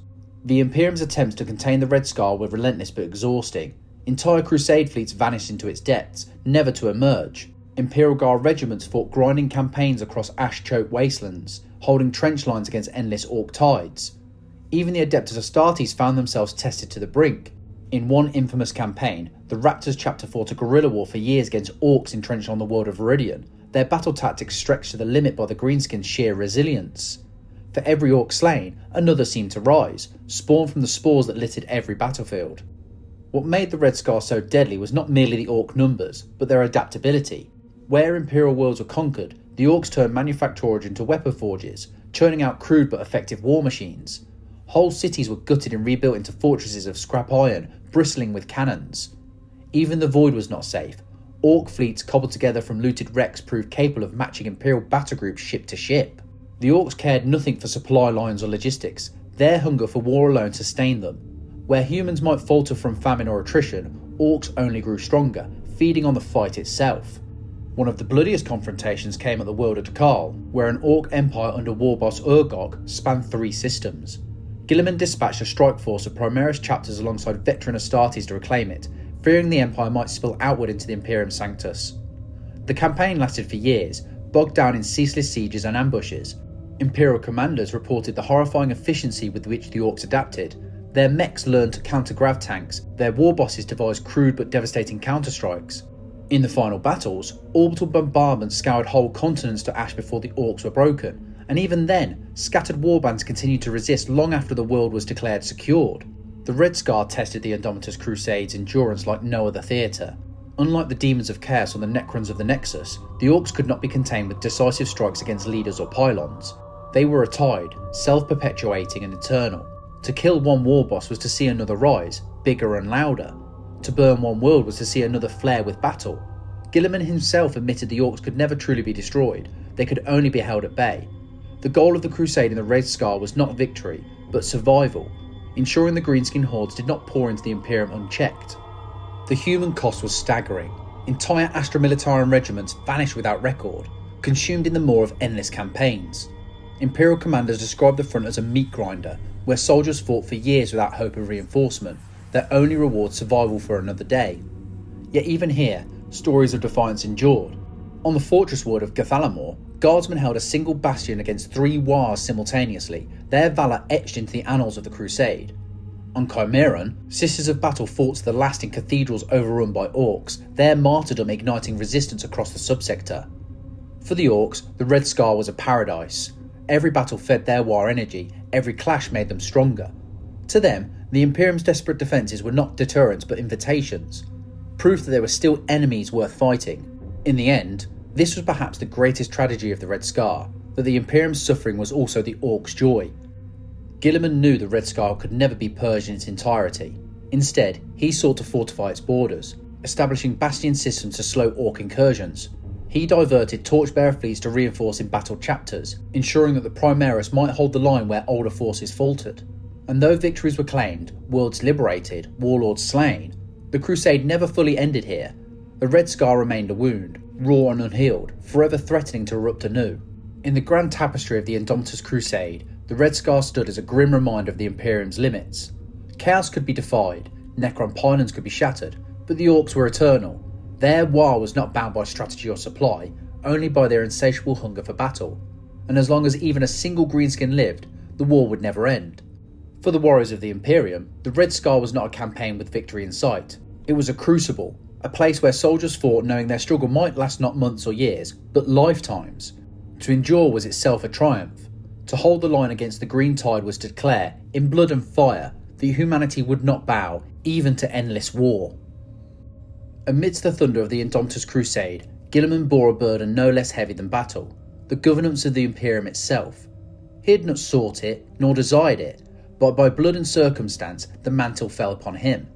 The Imperium's attempts to contain the Red Scar were relentless but exhausting. Entire Crusade fleets vanished into its depths, never to emerge. Imperial Guard regiments fought grinding campaigns across ash-choked wastelands, holding trench lines against endless Ork tides. Even the Adeptus Astartes found themselves tested to the brink. In one infamous campaign, the Raptors chapter fought a guerrilla war for years against Orks entrenched on the world of Viridian, their battle tactics stretched to the limit by the Greenskins' sheer resilience. For every Ork slain, another seemed to rise, spawned from the spores that littered every battlefield. What made the Red Scar so deadly was not merely the Ork numbers, but their adaptability. Where Imperial worlds were conquered, the Orks turned manufacturage into weapon forges, churning out crude but effective war machines. Whole cities were gutted and rebuilt into fortresses of scrap iron, bristling with cannons. Even the Void was not safe. Ork fleets cobbled together from looted wrecks proved capable of matching Imperial battle groups ship to ship. The Orks cared nothing for supply lines or logistics. Their hunger for war alone sustained them. Where humans might falter from famine or attrition, Orks only grew stronger, feeding on the fight itself. One of the bloodiest confrontations came at the world of Cawl, where an Ork empire under war boss Urgok spanned 3 systems. Guilliman dispatched a strike force of Primaris chapters alongside veteran Astartes to reclaim it, fearing the empire might spill outward into the Imperium Sanctus. The campaign lasted for years, bogged down in ceaseless sieges and ambushes. Imperial commanders reported the horrifying efficiency with which the Orks adapted. Their mechs learned to counter grav tanks, their war bosses devised crude but devastating counterstrikes. In the final battles, orbital bombardments scoured whole continents to ash before the Orks were broken, and even then, scattered warbands continued to resist long after the world was declared secured. The Red Scar tested the Indomitus Crusade's endurance like no other theatre. Unlike the Demons of Chaos or the Necrons of the Nexus, the Orks could not be contained with decisive strikes against leaders or pylons. They were a tide, self-perpetuating and eternal. To kill one war boss was to see another rise, bigger and louder. To burn one world was to see another flare with battle. Guilliman himself admitted the Orks could never truly be destroyed, they could only be held at bay. The goal of the Crusade in the Red Scar was not victory, but survival, ensuring the greenskin hordes did not pour into the Imperium unchecked. The human cost was staggering. Entire Astra Militarum regiments vanished without record, consumed in the maw of endless campaigns. Imperial commanders described the front as a meat grinder, where soldiers fought for years without hope of reinforcement, their only reward survival for another day. Yet even here, stories of defiance endured. On the fortress ward of Gathalamor, guardsmen held a single bastion against 3 Waaghs simultaneously, their valour etched into the annals of the Crusade. On Chimeron, Sisters of Battle fought to the last in cathedrals overrun by Orks, their martyrdom igniting resistance across the subsector. For the Orks, the Red Scar was a paradise. Every battle fed their war energy, every clash made them stronger. To them, the Imperium's desperate defences were not deterrents but invitations, proof that there were still enemies worth fighting. In the end, this was perhaps the greatest tragedy of the Red Scar, that the Imperium's suffering was also the Orks' joy. Guilliman knew the Red Scar could never be purged in its entirety. Instead, he sought to fortify its borders, establishing bastion systems to slow Ork incursions. He diverted torchbearer fleets to reinforce embattled chapters, ensuring that the Primaris might hold the line where older forces faltered. And though victories were claimed, worlds liberated, warlords slain, the Crusade never fully ended here. The Red Scar remained a wound, raw and unhealed, forever threatening to erupt anew. In the grand tapestry of the Indomitus Crusade, the Red Scar stood as a grim reminder of the Imperium's limits. Chaos could be defied, Necron pylons could be shattered, but the Orks were eternal. Their Waaagh was not bound by strategy or supply, only by their insatiable hunger for battle. And as long as even a single greenskin lived, the war would never end. For the warriors of the Imperium, the Red Scar was not a campaign with victory in sight. It was a crucible, a place where soldiers fought knowing their struggle might last not months or years, but lifetimes. To endure was itself a triumph. To hold the line against the green tide was to declare, in blood and fire, that humanity would not bow, even to endless war. Amidst the thunder of the Indomitus Crusade, Guilliman bore a burden no less heavy than battle, the governance of the Imperium itself. He had not sought it, nor desired it, but by blood and circumstance the mantle fell upon him.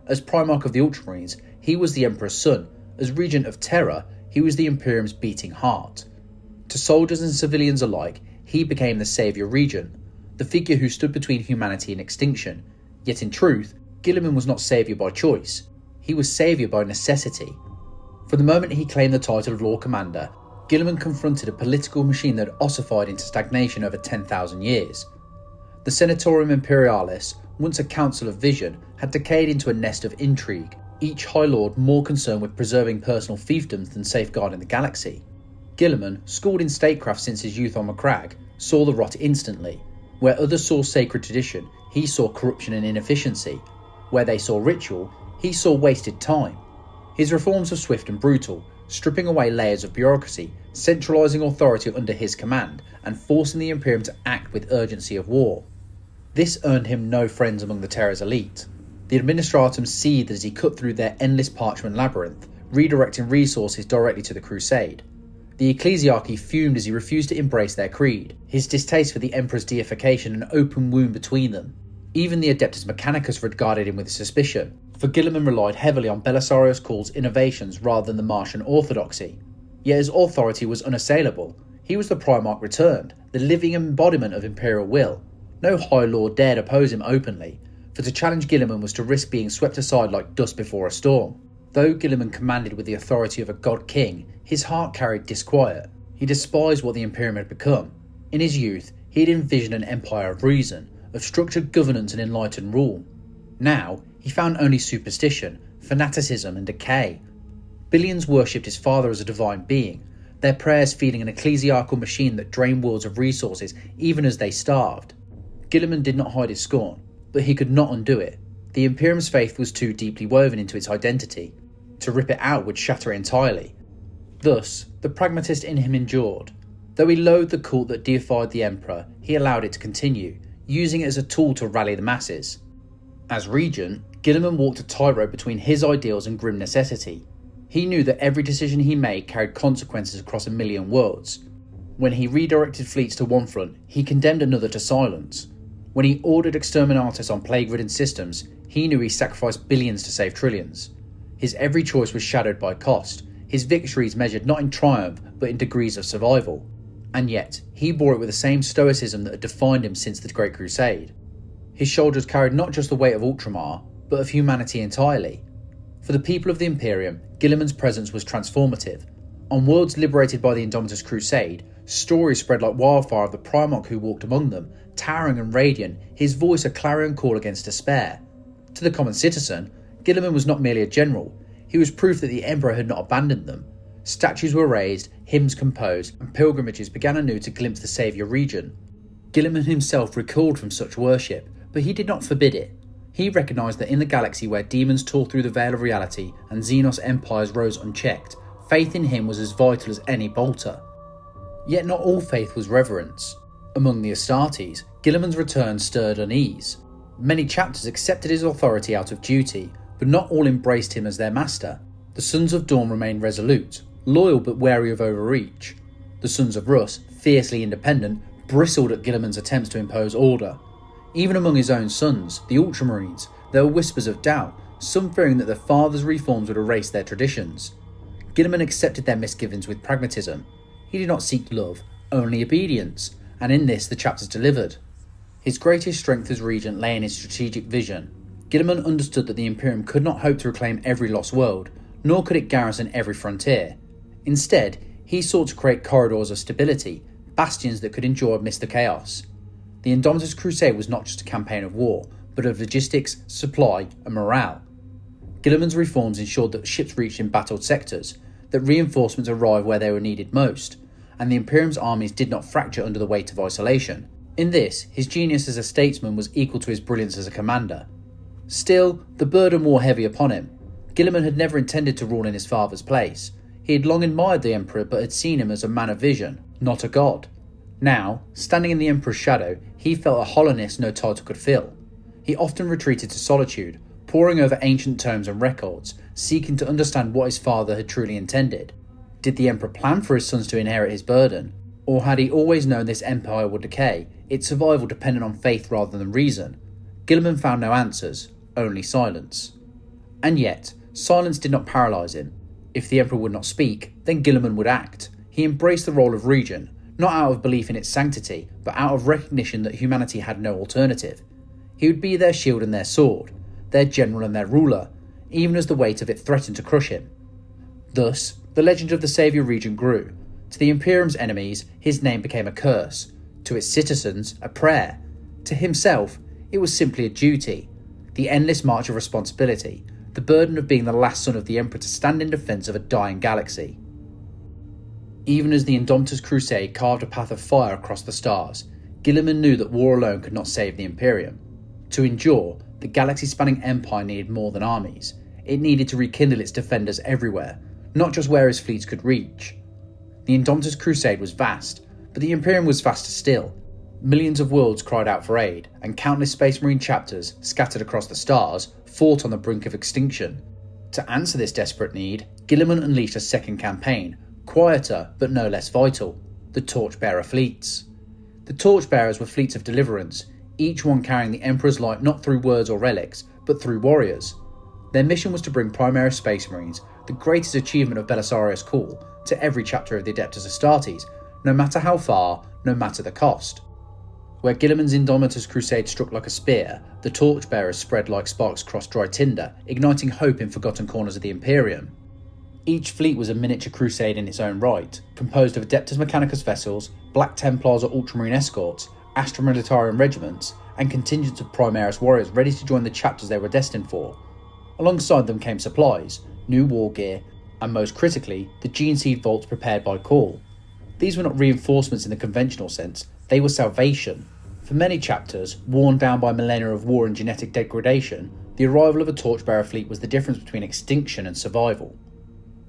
As Primarch of the Ultramarines, he was the Emperor's son. As Regent of Terra, he was the Imperium's beating heart. To soldiers and civilians alike, he became the saviour regent, the figure who stood between humanity and extinction. Yet in truth, Guilliman was not saviour by choice. He was saviour by necessity. From the moment he claimed the title of Lord Commander, Guilliman confronted a political machine that had ossified into stagnation over 10,000 years. The Senatorium Imperialis, once a council of vision, had decayed into a nest of intrigue, each High Lord more concerned with preserving personal fiefdoms than safeguarding the galaxy. Guilliman, schooled in statecraft since his youth on Macragge, saw the rot instantly. Where others saw sacred tradition, he saw corruption and inefficiency. Where they saw ritual, he saw wasted time. His reforms were swift and brutal, stripping away layers of bureaucracy, centralising authority under his command, and forcing the Imperium to act with urgency of war. This earned him no friends among the Terra's elite. The Administratum seethed as he cut through their endless parchment labyrinth, redirecting resources directly to the Crusade. The Ecclesiarchy fumed as he refused to embrace their creed, his distaste for the Emperor's deification an open wound between them. Even the Adeptus Mechanicus regarded him with suspicion, for Guilliman relied heavily on Belisarius Cawl's innovations rather than the Martian orthodoxy. Yet his authority was unassailable. He was the Primarch returned, the living embodiment of Imperial will. No High Lord dared oppose him openly, for to challenge Guilliman was to risk being swept aside like dust before a storm. Though Guilliman commanded with the authority of a god king, his heart carried disquiet. He despised what the Imperium had become. In his youth, he had envisioned an empire of reason, of structured governance and enlightened rule. Now, he found only superstition, fanaticism and decay. Billions worshipped his father as a divine being, their prayers feeding an ecclesiarchal machine that drained worlds of resources even as they starved. Guilliman did not hide his scorn, but he could not undo it. The Imperium's faith was too deeply woven into its identity. To rip it out would shatter it entirely. Thus, the pragmatist in him endured. Though he loathed the cult that deified the Emperor, he allowed it to continue, using it as a tool to rally the masses. As regent, Guilliman walked a tightrope between his ideals and grim necessity. He knew that every decision he made carried consequences across a million worlds. When he redirected fleets to one front, he condemned another to silence. When he ordered exterminatus on plague-ridden systems, He knew he sacrificed billions to save trillions. His every choice was shadowed by cost, his victories measured not in triumph but in degrees of survival. And yet, he bore it with the same stoicism that had defined him since the Great Crusade. His shoulders carried not just the weight of Ultramar, but of humanity entirely. For the people of the Imperium, Guilliman's presence was transformative. On worlds liberated by the Indomitus Crusade, stories spread like wildfire of the Primarch who walked among them, towering and radiant, his voice a clarion call against despair. To the common citizen, Guilliman was not merely a general, he was proof that the Emperor had not abandoned them. Statues were raised, hymns composed, and pilgrimages began anew to glimpse the saviour region. Guilliman himself recoiled from such worship, but he did not forbid it. He recognised that in the galaxy where demons tore through the veil of reality and Xenos empires rose unchecked, faith in him was as vital as any bolter. Yet not all faith was reverence. Among the Astartes, Guilliman's return stirred unease. Many chapters accepted his authority out of duty, but not all embraced him as their master. The Sons of Dawn remained resolute, loyal but wary of overreach. The Sons of Rus, fiercely independent, bristled at Guilliman's attempts to impose order. Even among his own sons, the Ultramarines, there were whispers of doubt, some fearing that their father's reforms would erase their traditions. Guilliman accepted their misgivings with pragmatism. He did not seek love, only obedience, and in this the chapters delivered. His greatest strength as regent lay in his strategic vision. Guilliman understood that the Imperium could not hope to reclaim every lost world, nor could it garrison every frontier. Instead, he sought to create corridors of stability, bastions that could endure amidst the chaos. The Indomitus Crusade was not just a campaign of war, but of logistics, supply, and morale. Guilliman's reforms ensured that ships reached embattled sectors, that reinforcements arrived where they were needed most, and the Imperium's armies did not fracture under the weight of isolation. In this, his genius as a statesman was equal to his brilliance as a commander. Still, the burden wore heavy upon him. Guilliman had never intended to rule in his father's place. He had long admired the Emperor but had seen him as a man of vision, not a god. Now, standing in the Emperor's shadow, he felt a hollowness no title could fill. He often retreated to solitude, poring over ancient tomes and records, seeking to understand what his father had truly intended. Did the Emperor plan for his sons to inherit his burden? Or had he always known this empire would decay, its survival dependent on faith rather than reason? Guilliman found no answers, only silence. And yet, silence did not paralyse him. If the Emperor would not speak, then Guilliman would act. He embraced the role of regent, not out of belief in its sanctity, but out of recognition that humanity had no alternative. He would be their shield and their sword, their general and their ruler, even as the weight of it threatened to crush him. Thus, the legend of the saviour regent grew. To the Imperium's enemies, his name became a curse. To its citizens, a prayer. To himself, it was simply a duty. The endless march of responsibility, the burden of being the last son of the Emperor to stand in defence of a dying galaxy. Even as the Indomitus Crusade carved a path of fire across the stars, Guilliman knew that war alone could not save the Imperium. To endure, the galaxy-spanning empire needed more than armies. It needed to rekindle its defenders everywhere, not just where his fleets could reach. The Indomitus Crusade was vast, but the Imperium was vaster still. Millions of worlds cried out for aid, and countless Space Marine chapters, scattered across the stars, fought on the brink of extinction. To answer this desperate need, Guilliman unleashed a second campaign, quieter but no less vital: the Torchbearer fleets. The Torchbearers were fleets of deliverance, each one carrying the Emperor's light not through words or relics, but through warriors. Their mission was to bring Primaris Space Marines, the greatest achievement of Belisarius Cawl, to every chapter of the Adeptus Astartes, no matter how far, no matter the cost. Where Guilliman's Indomitus Crusade struck like a spear, the Torchbearers spread like sparks across dry tinder, igniting hope in forgotten corners of the Imperium. Each fleet was a miniature crusade in its own right, composed of Adeptus Mechanicus vessels, Black Templars or Ultramarine escorts, Astra Militarium regiments, and contingents of Primaris warriors ready to join the chapters they were destined for. Alongside them came supplies, new war gear, and most critically, the gene seed vaults prepared by Cawl. These were not reinforcements in the conventional sense, they were salvation. For many chapters, worn down by millennia of war and genetic degradation, the arrival of a Torchbearer fleet was the difference between extinction and survival.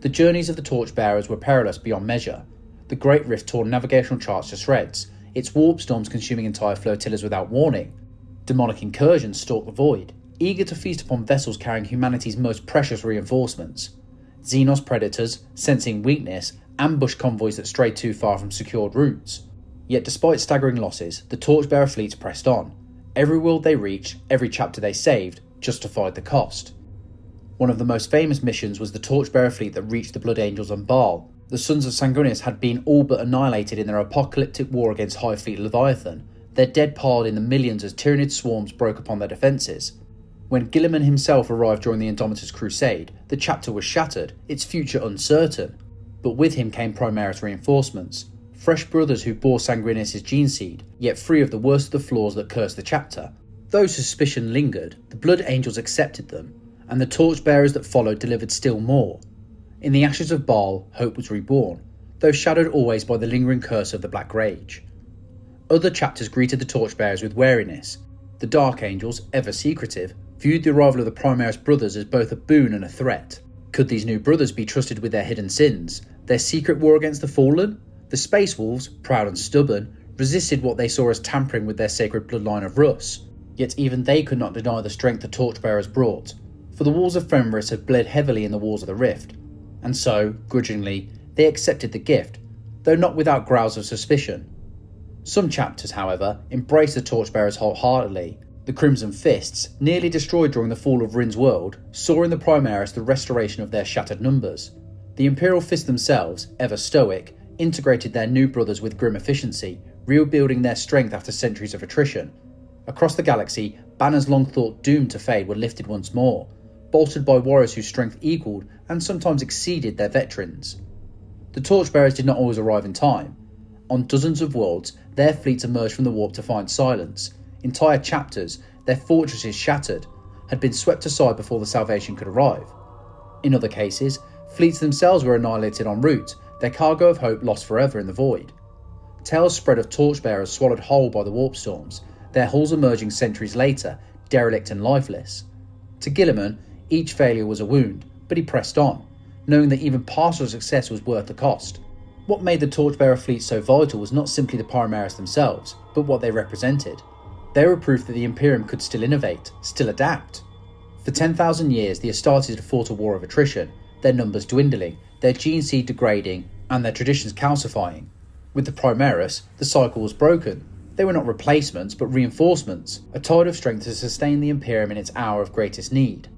The journeys of the Torchbearers were perilous beyond measure. The Great Rift tore navigational charts to shreds, its warp storms consuming entire flotillas without warning. Demonic incursions stalked the void, eager to feast upon vessels carrying humanity's most precious reinforcements. Xenos predators, sensing weakness, ambushed convoys that strayed too far from secured routes. Yet despite staggering losses, the Torchbearer fleets pressed on. Every world they reached, every chapter they saved, justified the cost. One of the most famous missions was the Torchbearer fleet that reached the Blood Angels on Baal. The Sons of Sanguinius had been all but annihilated in their apocalyptic war against High Fleet Leviathan, their dead piled in the millions as Tyranid swarms broke upon their defences. When Guilliman himself arrived during the Indomitus Crusade, the chapter was shattered, its future uncertain. But with him came Primaris reinforcements, fresh brothers who bore Sanguinius' gene seed, yet free of the worst of the flaws that cursed the chapter. Though suspicion lingered, the Blood Angels accepted them, and the Torchbearers that followed delivered still more. In the ashes of Baal, hope was reborn, though shadowed always by the lingering curse of the Black Rage. Other chapters greeted the Torchbearers with wariness. The Dark Angels, ever secretive, viewed the arrival of the Primaris brothers as both a boon and a threat. Could these new brothers be trusted with their hidden sins, their secret war against the Fallen? The Space Wolves, proud and stubborn, resisted what they saw as tampering with their sacred bloodline of Rus. Yet even they could not deny the strength the Torchbearers brought, for the walls of Primaris had bled heavily in the Wars of the Rift, and so, grudgingly, they accepted the gift, though not without growls of suspicion. Some chapters, however, embraced the Torchbearers wholeheartedly. The Crimson Fists, nearly destroyed during the fall of Rin's world, saw in the Primaris the restoration of their shattered numbers. The Imperial Fists themselves, ever stoic, integrated their new brothers with grim efficiency, rebuilding their strength after centuries of attrition. Across the galaxy, banners long thought doomed to fade were lifted once more, bolstered by warriors whose strength equalled and sometimes exceeded their veterans. The Torchbearers did not always arrive in time. On dozens of worlds, their fleets emerged from the warp to find silence. Entire chapters, their fortresses shattered, had been swept aside before the salvation could arrive. In other cases, fleets themselves were annihilated en route, their cargo of hope lost forever in the void. Tales spread of Torchbearers swallowed whole by the warp storms, their hulls emerging centuries later, derelict and lifeless. To Guilliman, each failure was a wound, but he pressed on, knowing that even partial success was worth the cost. What made the Torchbearer fleet so vital was not simply the Primaris themselves, but what they represented. They were proof that the Imperium could still innovate, still adapt. For 10,000 years, the Astartes had fought a war of attrition, their numbers dwindling, their gene seed degrading, and their traditions calcifying. With the Primaris, the cycle was broken. They were not replacements, but reinforcements, a tide of strength to sustain the Imperium in its hour of greatest need.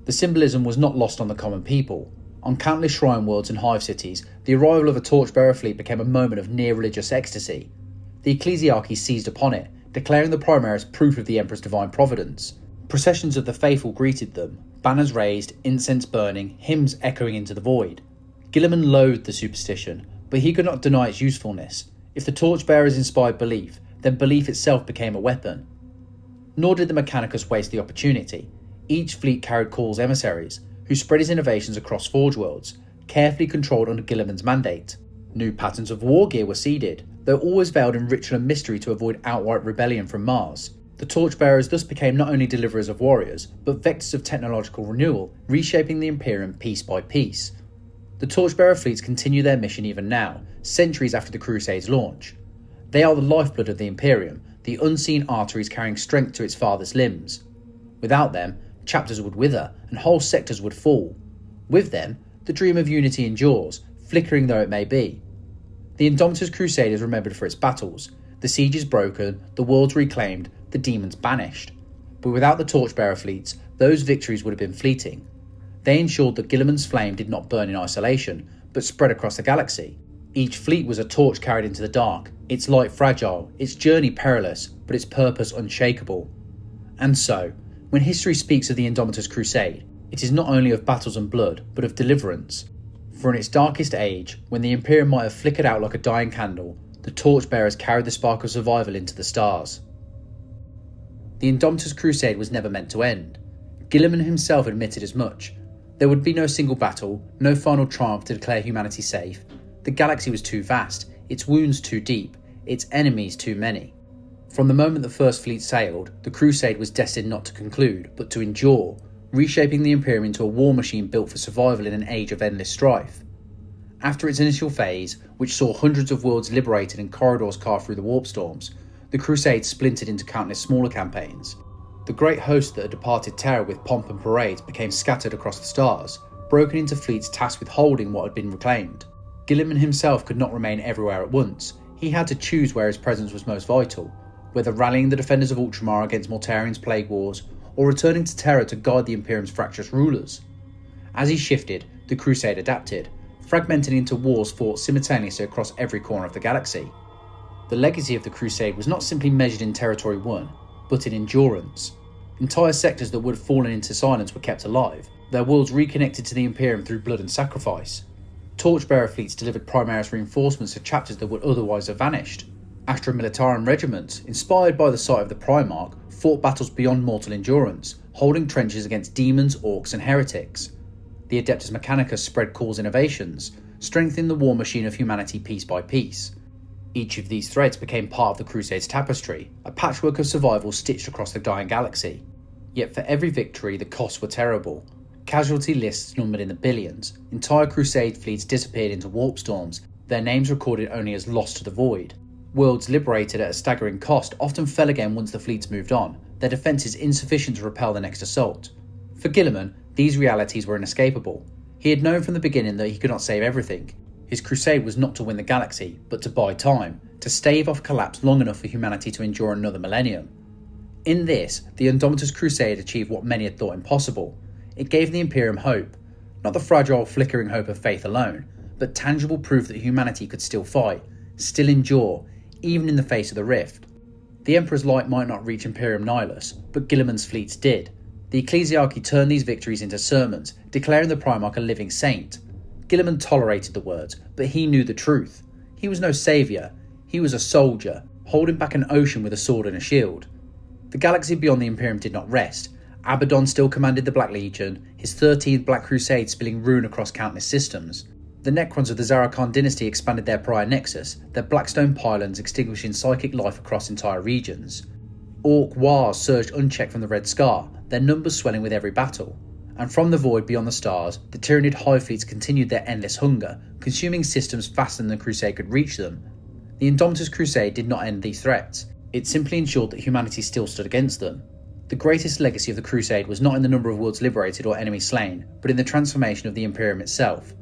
The symbolism was not lost on the common people. On countless shrine worlds and hive cities, the arrival of a Torchbearer fleet became a moment of near-religious ecstasy. The ecclesiarchy seized upon it, declaring the Primaris proof of the Emperor's divine providence. Processions of the faithful greeted them, banners raised, incense burning, hymns echoing into the void. Guilliman loathed the superstition, but he could not deny its usefulness. If the Torchbearers inspired belief, then belief itself became a weapon. Nor did the Mechanicus waste the opportunity. Each fleet carried Cawl's emissaries, who spread his innovations across Forge worlds, carefully controlled under Guilliman's mandate. New patterns of war gear were seeded, though always veiled in ritual and mystery to avoid outright rebellion from Mars. The Torchbearers thus became not only deliverers of warriors, but vectors of technological renewal, reshaping the Imperium piece by piece. The Torchbearer fleets continue their mission even now, centuries after the Crusade's launch. They are the lifeblood of the Imperium, the unseen arteries carrying strength to its farthest limbs. Without them, chapters would wither, and whole sectors would fall. With them, the dream of unity endures, flickering though it may be. The Indomitus Crusade is remembered for its battles. The sieges broken, the worlds reclaimed, the demons banished. But without the Torchbearer fleets, those victories would have been fleeting. They ensured that Guilliman's flame did not burn in isolation, but spread across the galaxy. Each fleet was a torch carried into the dark, its light fragile, its journey perilous, but its purpose unshakable. And so, when history speaks of the Indomitus Crusade, it is not only of battles and blood, but of deliverance. For in its darkest age, when the Imperium might have flickered out like a dying candle, the Torchbearers carried the spark of survival into the stars. The Indomitus Crusade was never meant to end. Guilliman himself admitted as much. There would be no single battle, no final triumph to declare humanity safe. The galaxy was too vast, its wounds too deep, its enemies too many. From the moment the First Fleet sailed, the Crusade was destined not to conclude, but to endure, reshaping the Imperium into a war machine built for survival in an age of endless strife. After its initial phase, which saw hundreds of worlds liberated and corridors carved through the warp storms, the Crusade splintered into countless smaller campaigns. The great host that had departed Terra with pomp and parade became scattered across the stars, broken into fleets tasked with holding what had been reclaimed. Guilliman himself could not remain everywhere at once. He had to choose where his presence was most vital, whether rallying the defenders of Ultramar against Mortarion's plague wars, or returning to Terra to guide the Imperium's fractious rulers. As he shifted, the Crusade adapted, fragmenting into wars fought simultaneously across every corner of the galaxy. The legacy of the Crusade was not simply measured in territory won, but in endurance. Entire sectors that would have fallen into silence were kept alive, their worlds reconnected to the Imperium through blood and sacrifice. Torchbearer fleets delivered Primaris reinforcements to chapters that would otherwise have vanished. Astra Militarum regiments, inspired by the sight of the Primarch, fought battles beyond mortal endurance, holding trenches against demons, orcs and heretics. The Adeptus Mechanicus spread Cawl's innovations, strengthening the war machine of humanity piece by piece. Each of these threads became part of the Crusade's tapestry, a patchwork of survival stitched across the dying galaxy. Yet for every victory, the costs were terrible. Casualty lists numbered in the billions, entire Crusade fleets disappeared into warp storms, their names recorded only as lost to the void. Worlds liberated at a staggering cost often fell again once the fleets moved on, their defences insufficient to repel the next assault. For Guilliman, these realities were inescapable. He had known from the beginning that he could not save everything. His crusade was not to win the galaxy, but to buy time, to stave off collapse long enough for humanity to endure another millennium. In this, the Indomitus Crusade achieved what many had thought impossible. It gave the Imperium hope, not the fragile, flickering hope of faith alone, but tangible proof that humanity could still fight, still endure, even in the face of the rift. The Emperor's light might not reach Imperium Nihilus, but Guilliman's fleets did. The Ecclesiarchy turned these victories into sermons, declaring the Primarch a living saint. Guilliman tolerated the words, but he knew the truth. He was no saviour, he was a soldier, holding back an ocean with a sword and a shield. The galaxy beyond the Imperium did not rest. Abaddon still commanded the Black Legion, his 13th Black Crusade spilling ruin across countless systems. The Necrons of the Zarokhan dynasty expanded their Pariah Nexus, their Blackstone pylons extinguishing psychic life across entire regions. Ork Waaagh surged unchecked from the Red Scar, their numbers swelling with every battle. And from the void beyond the stars, the Tyranid hive fleets continued their endless hunger, consuming systems faster than the Crusade could reach them. The Indomitus Crusade did not end these threats, it simply ensured that humanity still stood against them. The greatest legacy of the Crusade was not in the number of worlds liberated or enemies slain, but in the transformation of the Imperium itself.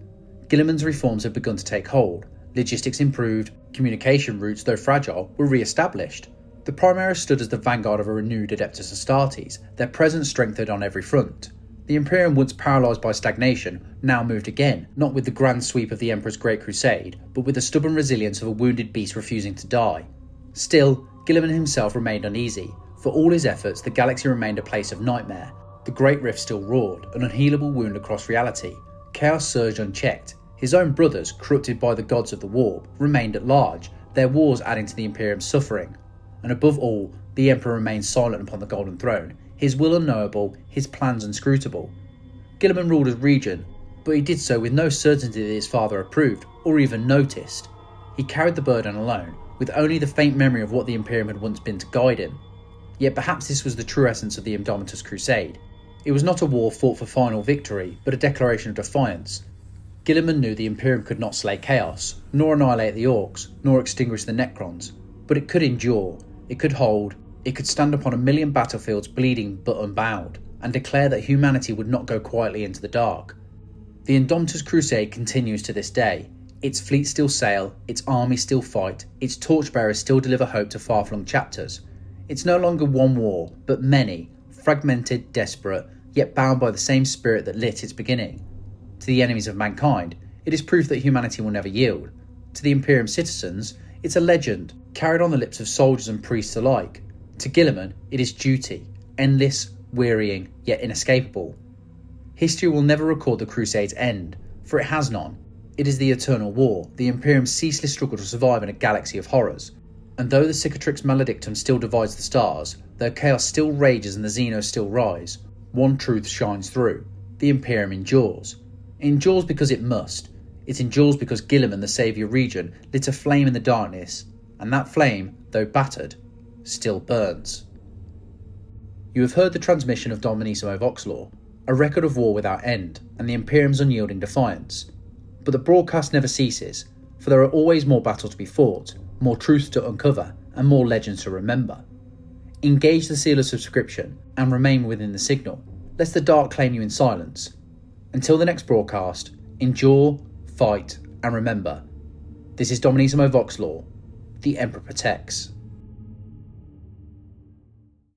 Guilliman's reforms had begun to take hold, logistics improved, communication routes, though fragile, were re-established. The Primaris stood as the vanguard of a renewed Adeptus Astartes, their presence strengthened on every front. The Imperium, once paralysed by stagnation, now moved again, not with the grand sweep of the Emperor's Great Crusade, but with the stubborn resilience of a wounded beast refusing to die. Still, Guilliman himself remained uneasy. For all his efforts, the galaxy remained a place of nightmare. The Great Rift still roared, an unhealable wound across reality. Chaos surged unchecked. His own brothers, corrupted by the gods of the warp, remained at large, their wars adding to the Imperium's suffering. And above all, the Emperor remained silent upon the Golden Throne, his will unknowable, his plans inscrutable. Guilliman ruled his region, but he did so with no certainty that his father approved, or even noticed. He carried the burden alone, with only the faint memory of what the Imperium had once been to guide him. Yet perhaps this was the true essence of the Indomitus Crusade. It was not a war fought for final victory, but a declaration of defiance. Guilliman knew the Imperium could not slay chaos, nor annihilate the Orks, nor extinguish the Necrons, but it could endure, it could hold, it could stand upon 1,000,000 battlefields bleeding but unbowed, and declare that humanity would not go quietly into the dark. The Indomitus Crusade continues to this day. Its fleets still sail, its armies still fight, its torchbearers still deliver hope to far-flung chapters. It's no longer one war, but many, fragmented, desperate, yet bound by the same spirit that lit its beginning. To the enemies of mankind, it is proof that humanity will never yield. To the Imperium citizens, it's a legend, carried on the lips of soldiers and priests alike. To Guilliman, it is duty, endless, wearying, yet inescapable. History will never record the Crusade's end, for it has none. It is the eternal war, the Imperium's ceaseless struggle to survive in a galaxy of horrors. And though the Cicatrix Maledictum still divides the stars, though chaos still rages and the Xenos still rise, one truth shines through. The Imperium endures. It endures because it must. It endures because Guilliman, the saviour regent, lit a flame in the darkness, and that flame, though battered, still burns. You have heard the transmission of Dominissimo Voxlore, a record of war without end, and the Imperium's unyielding defiance. But the broadcast never ceases, for there are always more battles to be fought, more truths to uncover, and more legends to remember. Engage the seal of subscription, and remain within the signal, lest the dark claim you in silence. Until the next broadcast, endure, fight, and remember. This is Dominissimo Voxlore. The Emperor protects.